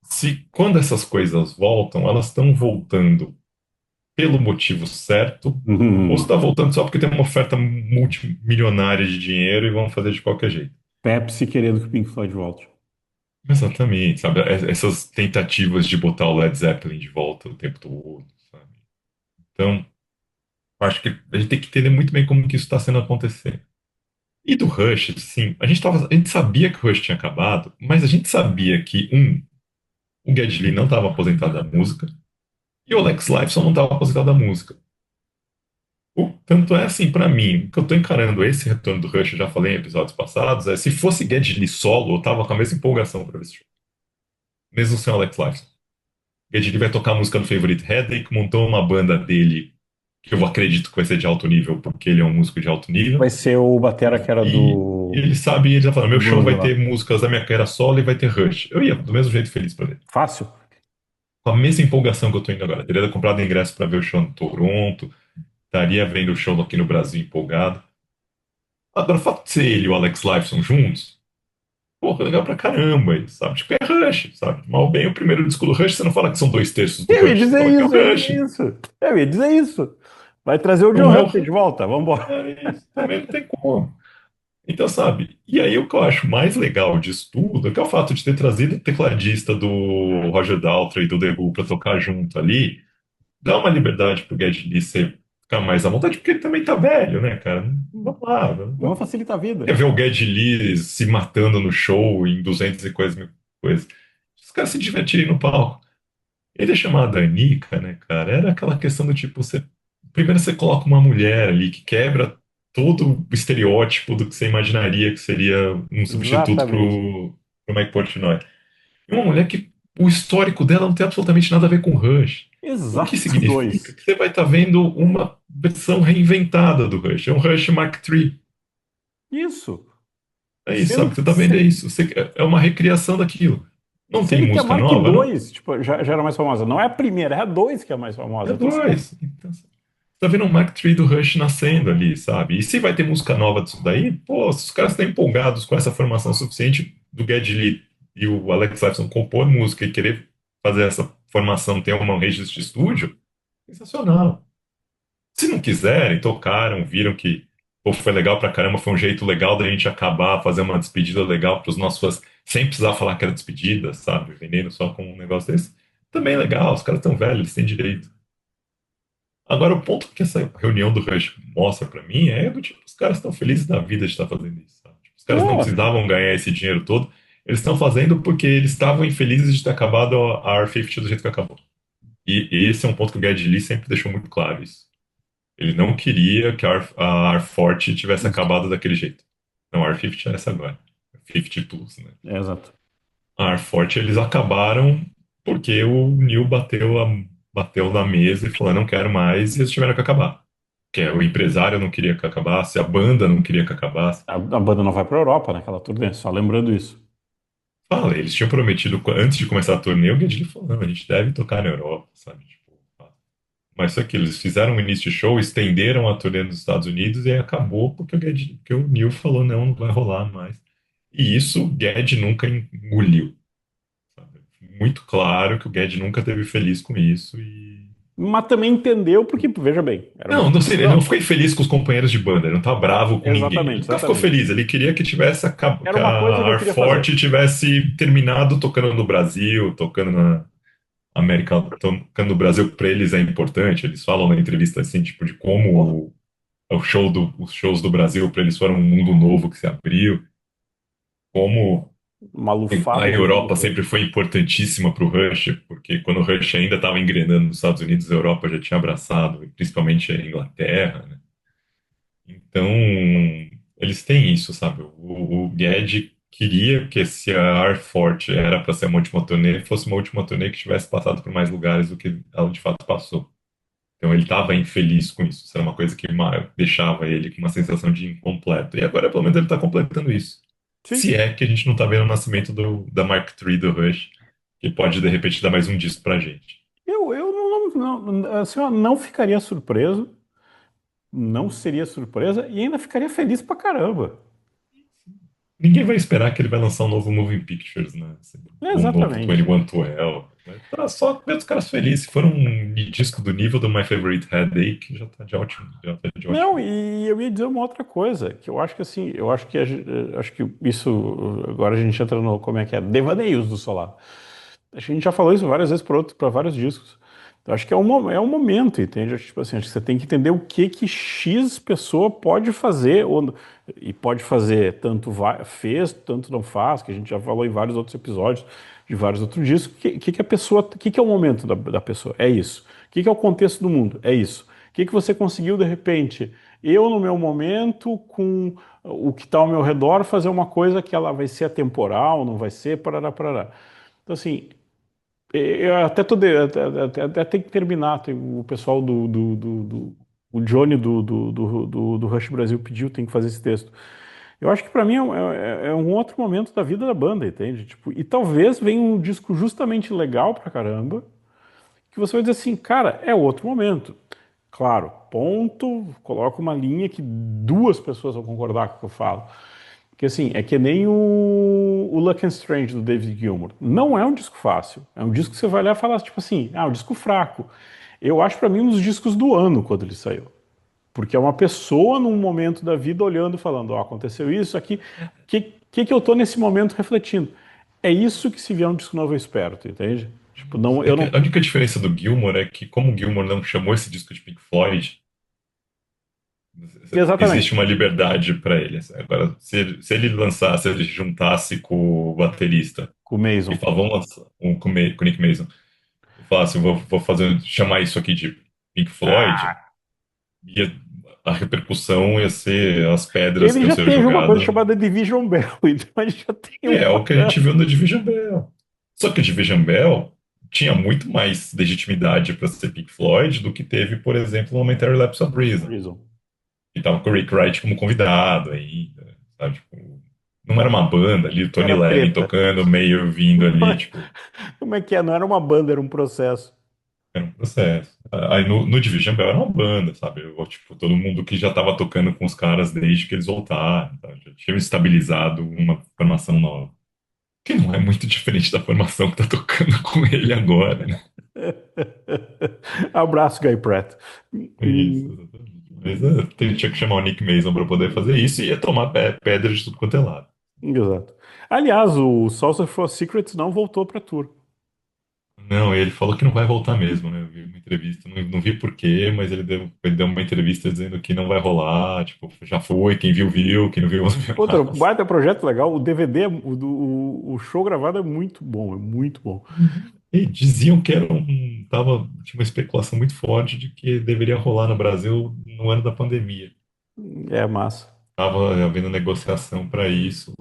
Se quando essas coisas voltam, elas estão voltando pelo motivo certo, ou se Uhum. está voltando só porque tem uma oferta multimilionária de dinheiro e vão fazer de qualquer jeito. Pepsi querendo que o Pink Floyd volte. Exatamente, sabe? Essas tentativas de botar o Led Zeppelin de volta o tempo todo, sabe? Então, eu acho que a gente tem que entender muito bem como que isso está sendo acontecer. E do Rush, sim, a gente sabia que o Rush tinha acabado, mas a gente sabia que, o Geddy Lee não estava aposentado da música e o Alex Lifeson não estava aposentado da música. Tanto é assim, pra mim, o que eu tô encarando esse retorno do Rush, eu já falei em episódios passados, é se fosse Geddy Lee solo, eu tava com a mesma empolgação pra ver esse show. Mesmo sem o Alex Lifeson. Geddy Lee vai tocar a música do Favorite Headache, montou uma banda dele, que eu acredito que vai ser de alto nível, porque ele é um músico de alto nível. Vai ser o batera que era E ele sabe, ele já falou, do meu show Blues vai lá. ter músicas da minha carreira solo e vai ter Rush. Eu ia do mesmo jeito feliz pra ver. Fácil? Com a mesma empolgação que eu tô indo agora. Teria comprado ingresso pra ver o show no Toronto, estaria vendo o show aqui no Brasil empolgado. Agora, o fato de ser ele e o Alex Lifeson juntos, porra, legal pra caramba, isso, sabe? Tipo, é Rush, sabe? Mal ou bem, o primeiro disco do Rush, você não fala que são dois terços do Eu ia Rush, você dizer fala que é o isso, eu ia Rush. dizer isso. Eu ia dizer isso. Vai trazer o John Não é o Hunter de Rush. volta, vambora. É isso, também não tem como. Então, sabe? E aí o que eu acho mais legal disso tudo é que é o fato de ter trazido o tecladista do Roger Daltrey e do The Who pra tocar junto ali, dá uma liberdade pro Geddy Lee ficar mais à vontade, porque ele também tá velho, né, cara? Vamos lá, Vamos facilitar a quer vida. ver o Geddy Lee se matando no show em 200 e coisas mil coisas. Os caras se divertirem no palco. Ele é chamado Anica, né, cara? Era aquela questão do tipo, primeiro você coloca uma mulher ali que quebra todo o estereótipo do que você imaginaria que seria um substituto Exatamente. pro Mike Portnoy. E uma mulher que o histórico dela não tem absolutamente nada a ver com Rush. O que Exato, significa? dois. Que você vai estar vendo uma versão reinventada do Rush. É um Rush Mark III. Isso. É isso, Sendo sabe? que Você tá vendo é isso. É uma recriação daquilo. Não tem sendo que a música Mark nova, não? II, tipo, já era mais famosa. Não é a primeira, é a 2 que é a mais famosa. É Então, assim, dois. Então, você tá vendo um Mark III do Rush nascendo ali, sabe? E se vai ter música nova disso daí, pô, se os caras estão empolgados com essa formação suficiente do Geddy Lee e o Alex Lifeson compor música e querer fazer essa formação ter uma registro de estúdio, sensacional. Se não quiserem, tocaram, viram que pô, foi legal pra caramba, foi um jeito legal da gente acabar, fazer uma despedida legal pros nossos fãs, sem precisar falar que era despedida, sabe? Vendendo só com um negócio desse. Também é legal, os caras estão velhos, eles têm direito. Agora, o ponto que essa reunião do Rush mostra pra mim é do tipo, os caras estão felizes da vida de estar fazendo isso, sabe? Tipo, os caras não não, precisavam ganhar esse dinheiro todo, eles estão fazendo porque eles estavam infelizes de ter acabado a R50 do jeito que acabou. E esse é um ponto que o Geddy Lee sempre deixou muito claro isso. Ele não queria que a R40 tivesse isso. acabado daquele jeito. Não, a R50 é essa agora. 50 Plus, né? É, exato. A R40 eles acabaram porque o Neil bateu na mesa e falou: não quero mais, e eles tiveram que acabar. Que o empresário não queria que acabasse, a banda não queria que acabasse. A banda não vai pra Europa naquela turnê, só lembrando isso. Fala, eles tinham prometido, antes de começar a turnê, o Geddy falou: não, a gente deve tocar na Europa, sabe? Tipo, mas só que eles fizeram um início de show, estenderam a turnê nos Estados Unidos e aí acabou porque porque o Neil falou: não, não vai rolar mais. E isso o Geddy nunca engoliu. Sabe? Muito claro que o Geddy nunca teve feliz com isso e Mas também entendeu, porque, veja bem, era uma não, não coisa sei, ele não natural. ficou infeliz com os companheiros de banda, ele não tá bravo com ninguém. Ele Exatamente, nunca ficou exatamente. feliz, ele queria que que Era uma coisa que a eu Ar queria fazer. Forte tivesse terminado tocando no Brasil, tocando na América, tocando no Brasil pra eles é importante. Eles falam na entrevista assim, tipo, de Porra, como os shows do Brasil pra eles foram um mundo novo que se abriu, como uma a lufada no mundo Europa todo. sempre foi importantíssima para o Rush, porque quando o Rush ainda estava engrenando nos Estados Unidos, a Europa já tinha abraçado, e principalmente a Inglaterra, né? Então, eles têm isso, sabe? O Geddy queria que se a Air Forte era para ser uma última turnê, fosse uma última turnê que tivesse passado por mais lugares do que ela de fato passou. Então ele estava infeliz com isso. Isso era uma coisa que deixava ele com uma sensação de incompleto. E agora, pelo menos, ele está completando isso. Sim. Se é que a gente não está vendo o nascimento da Mark III do Rush, que pode, de repente, dar mais um disco pra gente. Eu assim, ó, não ficaria surpreso, não seria surpresa e ainda ficaria feliz pra caramba. Ninguém vai esperar que ele vai lançar um novo Moving Pictures, né? Assim, um novo Exatamente. 2112. Mas tá só ver os caras felizes. Se for um disco do nível do My Favorite Headache, já tá de ótimo, já tá de Não, ótimo. e eu ia dizer uma outra coisa, que eu acho que assim, eu acho que, acho que isso, agora a gente entra no, como é que é, devaneios do Solar. Acho que a gente já falou isso várias vezes para vários discos. Eu acho que é um momento, entende? Tipo assim, acho que você tem que entender o que que X pessoa pode fazer, e pode fazer, tanto fez, tanto não faz, que a gente já falou em vários outros episódios, de vários outros discos, que a pessoa, que é o momento da pessoa? É isso. Que é o contexto do mundo? É isso. Que você conseguiu, de repente, eu no meu momento, com o que está ao meu redor, fazer uma coisa que ela vai ser atemporal, não vai ser, parará, parará. Então, assim, eu até, até tem que terminar. Tem o pessoal o Johnny do Rush Brasil pediu, tem que fazer esse texto. Eu acho que para mim é um outro momento da vida da banda, entende? Tipo, e talvez venha um disco justamente legal pra caramba, que você vai dizer assim, cara, é outro momento. Claro, ponto, coloca uma linha que duas pessoas vão concordar com o que eu falo. Porque assim, é que nem o Luck and Strange do David Gilmour. Não é um disco fácil. É um disco que você vai olhar e falar, tipo assim, um disco fraco. Eu acho pra mim um dos discos do ano quando ele saiu. Porque é uma pessoa num momento da vida olhando e falando, ó, aconteceu isso aqui, que eu tô nesse momento refletindo. É isso que se vier um disco novo eu espero, tu entende? Tipo, não, É eu que não. a única diferença do Gilmour é que, como o Gilmour não chamou esse disco de Pink Floyd, existe Exatamente. uma liberdade para ele. Assim. Agora, se ele lançasse, se ele juntasse com o baterista Com o e Mason. falasse, vamos lançar com o Nick Mason, e falasse, vou fazer, chamar isso aqui de Pink Floyd, Ah, ia, a repercussão ia ser as pedras que ele iam já ser teve uma coisa jogadas. chamada Division Bell, então ele já tem E é uma. o que a gente viu no Division Bell. Só que o Division Bell tinha muito mais legitimidade para ser Pink Floyd do que teve, por exemplo, o Momentary Lapse of Reason. Reason. E tava com o Rick Wright como convidado ainda, sabe? Tipo, não era uma banda ali, o Tony Era Levin treta. tocando, meio vindo ali, tipo, Como é que é? Não era uma banda, era um processo. era um processo. Aí no Division Bell era uma banda, sabe? Tipo, todo mundo que já tava tocando com os caras desde que eles voltaram, tá? Já tinha estabilizado uma formação nova. Que não é muito diferente da formação que tá tocando com ele agora, né? Abraço, Guy Pratt. Isso, Hum, exatamente. Mas tinha que chamar o Nick Mason para poder fazer isso e ia tomar pedra de tudo quanto é lado. exato. Aliás, o Salsa for Secrets não voltou pra tour. Não, ele falou que não vai voltar mesmo, né? Eu vi uma entrevista, não vi por quê, mas ele deu uma entrevista dizendo que não vai rolar, tipo, já foi, quem viu, quem não viu, não viu Outro mais. baita projeto legal. O DVD, o show gravado é muito bom, é muito bom. E diziam que tinha uma especulação muito forte de que deveria rolar no Brasil no ano da pandemia. É massa. Estava havendo negociação para isso,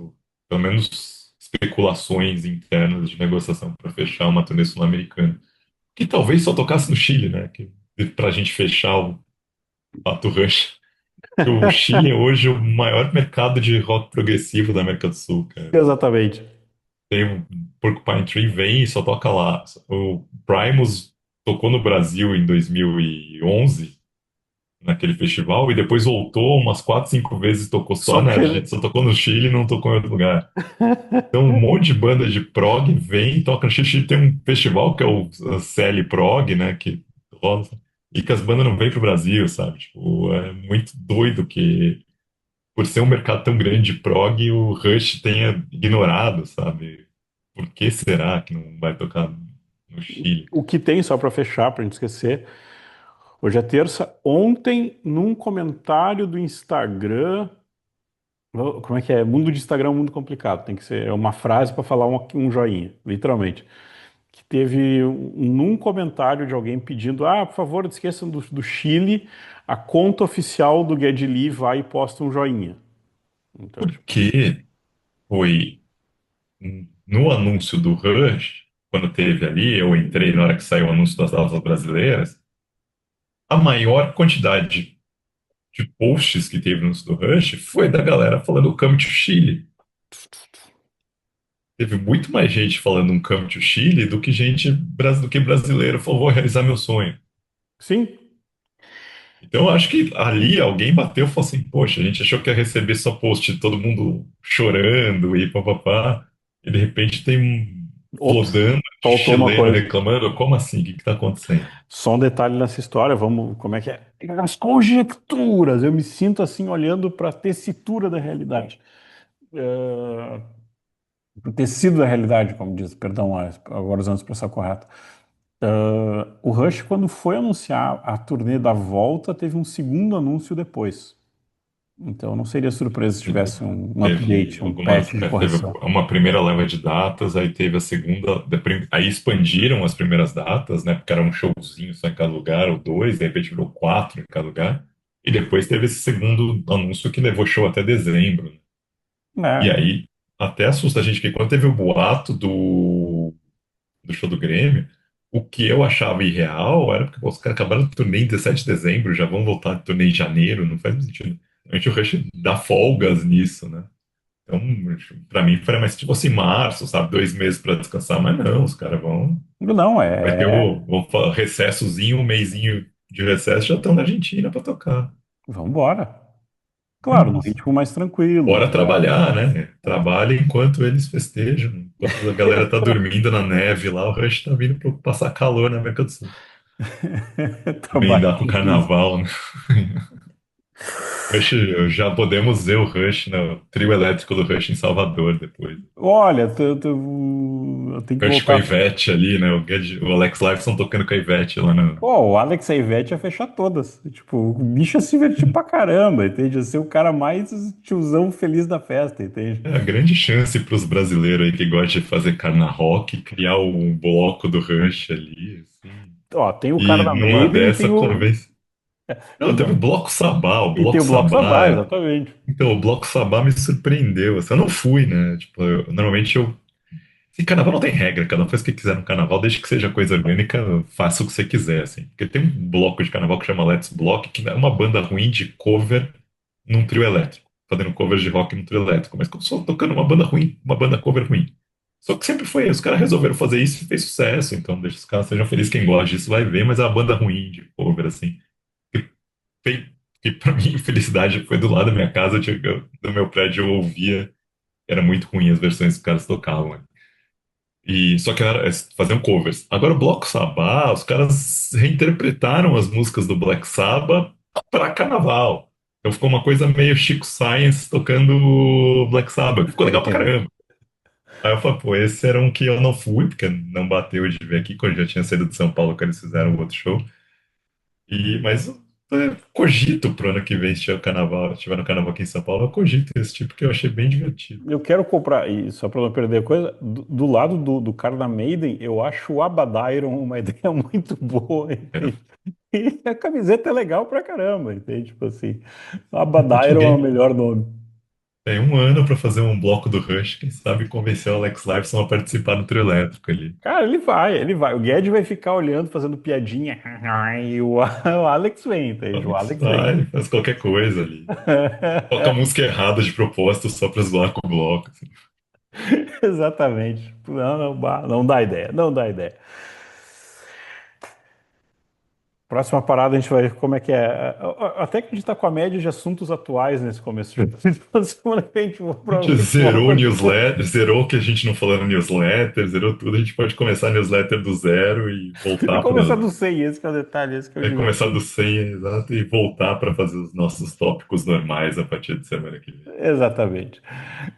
pelo menos especulações internas de negociação para fechar uma turnê sul-americana. Que talvez só tocasse no Chile, né? Para a gente fechar o Pato Rush. Que o Chile é hoje o maior mercado de rock progressivo da América do Sul, cara. Exatamente. Tem o Porcupine Tree vem e só toca lá. O Primus tocou no Brasil em 2011 naquele festival, e depois voltou umas 4, 5 vezes, tocou só Só na que. Argentina, só tocou no Chile e não tocou em outro lugar. Então um monte de banda de prog vem e toca no Chile. Chile tem um festival que é o CL Prog, né, que rola, e que as bandas não vêm pro Brasil, sabe? Tipo, é muito doido que, por ser um mercado tão grande de prog, o Rush tenha ignorado, sabe? Por que será que não vai tocar no Chile? O que tem, só para fechar, para gente esquecer, hoje é terça. Ontem, num comentário do Instagram, como é que é? Mundo de Instagram é um mundo complicado. Tem que ser uma frase para falar um joinha, literalmente. Que teve num comentário de alguém pedindo: por favor, não esqueçam do Chile, a conta oficial do Geddy Lee vai e posta um joinha. Então, tipo, Porque foi no anúncio do Rush, quando teve ali, eu entrei na hora que saiu o anúncio das datas brasileiras, a maior quantidade de posts que teve no do Rush foi da galera falando Come to Chile. Teve muito mais gente falando um Come to Chile do que do que brasileiro falou, vou realizar meu sonho. Sim, Então, eu acho que ali alguém bateu e falou assim: poxa, a gente achou que ia receber só post de todo mundo chorando e papapá, e de repente tem um ops, flodando de faltou uma chileno coisa. reclamando. Como assim? O que está acontecendo? Só um detalhe nessa história, vamos, como é que é? As conjecturas, eu me sinto assim olhando para a tessitura da realidade. É, o tecido da realidade, como diz, perdão, agora usando a expressão correta. O Rush, quando foi anunciar a turnê da volta, teve um segundo anúncio depois. Então não seria surpresa se tivesse um Teve update, um patch de teve correção. uma primeira leva de datas, aí teve a segunda, aí expandiram as primeiras datas, né? Porque era um showzinho só em cada lugar, ou dois, de repente virou quatro em cada lugar. E depois teve esse segundo anúncio que levou show até dezembro. E É, aí até assusta a gente, que quando teve o boato do show do Grêmio, o que eu achava irreal era porque pô, os caras acabaram de turnê em 17 de dezembro, já vão voltar de turnê em janeiro, não faz sentido. Realmente o Rush dá folgas nisso, né? Então, pra mim, foi mais tipo assim, março, sabe? 2 meses pra descansar, mas não, os caras vão. não, Vai ter é. o recessozinho, um mesinho de recesso, já estão na Argentina pra tocar. Vamos embora. É Claro, no isso. ritmo mais tranquilo. Bora trabalhar, né? Trabalha enquanto eles festejam. Enquanto a galera tá dormindo na neve lá, o Rush tá vindo pra passar calor na América do Sul. Trabalho Emendar com o enquanto isso. carnaval, né? Rush, já podemos ver o Rush no trio elétrico do Rush em Salvador depois. Olha, eu tenho que Rush com a voltar. Ivete ali, né? O Alex Lifeson tocando com a Ivete lá no. Pô, o Alex e a Ivete ia fechar todas. Tipo, o bicho ia se divertir pra caramba, entende? Ia ser o cara mais tiozão feliz da festa, entende? É a grande chance para os brasileiros aí que gostam de fazer carna rock, criar um bloco do Rush ali, assim. Ó, tem o cara E da numa Maiden e dessa tem o. convence. Não, teve o Perdão. Bloco Sabá. O E tem Bloco o Bloco Sabá. Sabá, exatamente. Então, o Bloco Sabá me surpreendeu. Assim, eu não fui, né? Tipo, normalmente eu. Assim, carnaval não tem regra, cada um faz o que quiser no carnaval, desde que seja coisa orgânica, faça o que você quiser, assim. Porque tem um bloco de carnaval que chama Let's Block, que é uma banda ruim de cover num trio elétrico, fazendo covers de rock num trio elétrico, mas como só tocando uma banda ruim, uma banda cover ruim. Só que sempre foi, os caras resolveram fazer isso e fez sucesso, então deixa os caras sejam felizes, quem gosta disso vai ver, mas é uma banda ruim de cover, assim. Que, que pra mim, felicidade foi do lado da minha casa, do meu prédio, eu ouvia, era muito ruim as versões que os caras tocavam, né? E só que faziam covers. Agora o Bloco Sabbath, os caras reinterpretaram as músicas do Black Sabbath para carnaval. Então ficou uma coisa meio Chico Science tocando Black Sabbath. Ficou legal pra caramba. Aí eu falei, pô, esse era um que eu não fui, porque não bateu de ver aqui, quando eu já tinha saído de São Paulo, quando eles fizeram o outro show. Mas cogito pro ano que vem, se tiver carnaval, se tiver no carnaval aqui em São Paulo, eu cogito esse tipo, que eu achei bem divertido. Eu quero comprar, e só para não perder a coisa, do lado do cara da Maiden, eu acho o Abadairon uma ideia muito boa, É, entende? E a camiseta é legal pra caramba, entende? Tipo assim, realmente Abadairon é o alguém melhor nome. tem um ano pra fazer um bloco do Rush, quem sabe convencer o Alex Lifeson a participar do trio elétrico ali. Cara, ele vai, ele vai. O Guedes vai ficar olhando, fazendo piadinha, e o Alex vem, O entende? O Alex Alex vem. vai, faz qualquer coisa ali. Toca a música errada de propósito só pra zoar com o bloco, assim. Exatamente. Não, não, não dá ideia, não dá ideia. Próxima parada a gente vai ver como é que é. Até que a gente tá com a média de assuntos atuais nesse começo de então, semana que a gente A gente provavelmente zerou o volta com. newsletter, zerou o que a gente não falou no newsletter, zerou tudo. A gente pode começar a newsletter do zero e E voltar para. começar do 100, esse que é o detalhe, esse que é o É começar do divertido. 100, exato, e voltar para fazer os nossos tópicos normais a partir de semana que vem. Exatamente.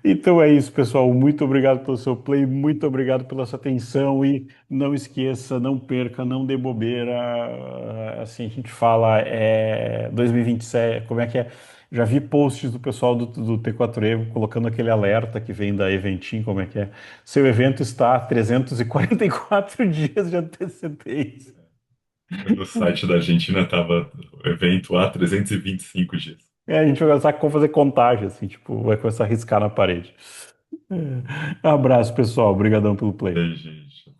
Então é isso, pessoal. Muito obrigado pelo seu play, muito obrigado pela sua atenção e não esqueça, não perca, não dê bobeira. Assim, a gente fala 2027, como é que é? Já vi posts do pessoal do T4E colocando aquele alerta que vem da Eventim, como é que é? Seu evento está a 344 dias de antecedência. No site da Argentina tava o evento há 325 dias. A gente vai começar a fazer contagem, assim, tipo, vai começar a riscar na parede. Abraço, pessoal. Obrigadão pelo play. Beijo, gente.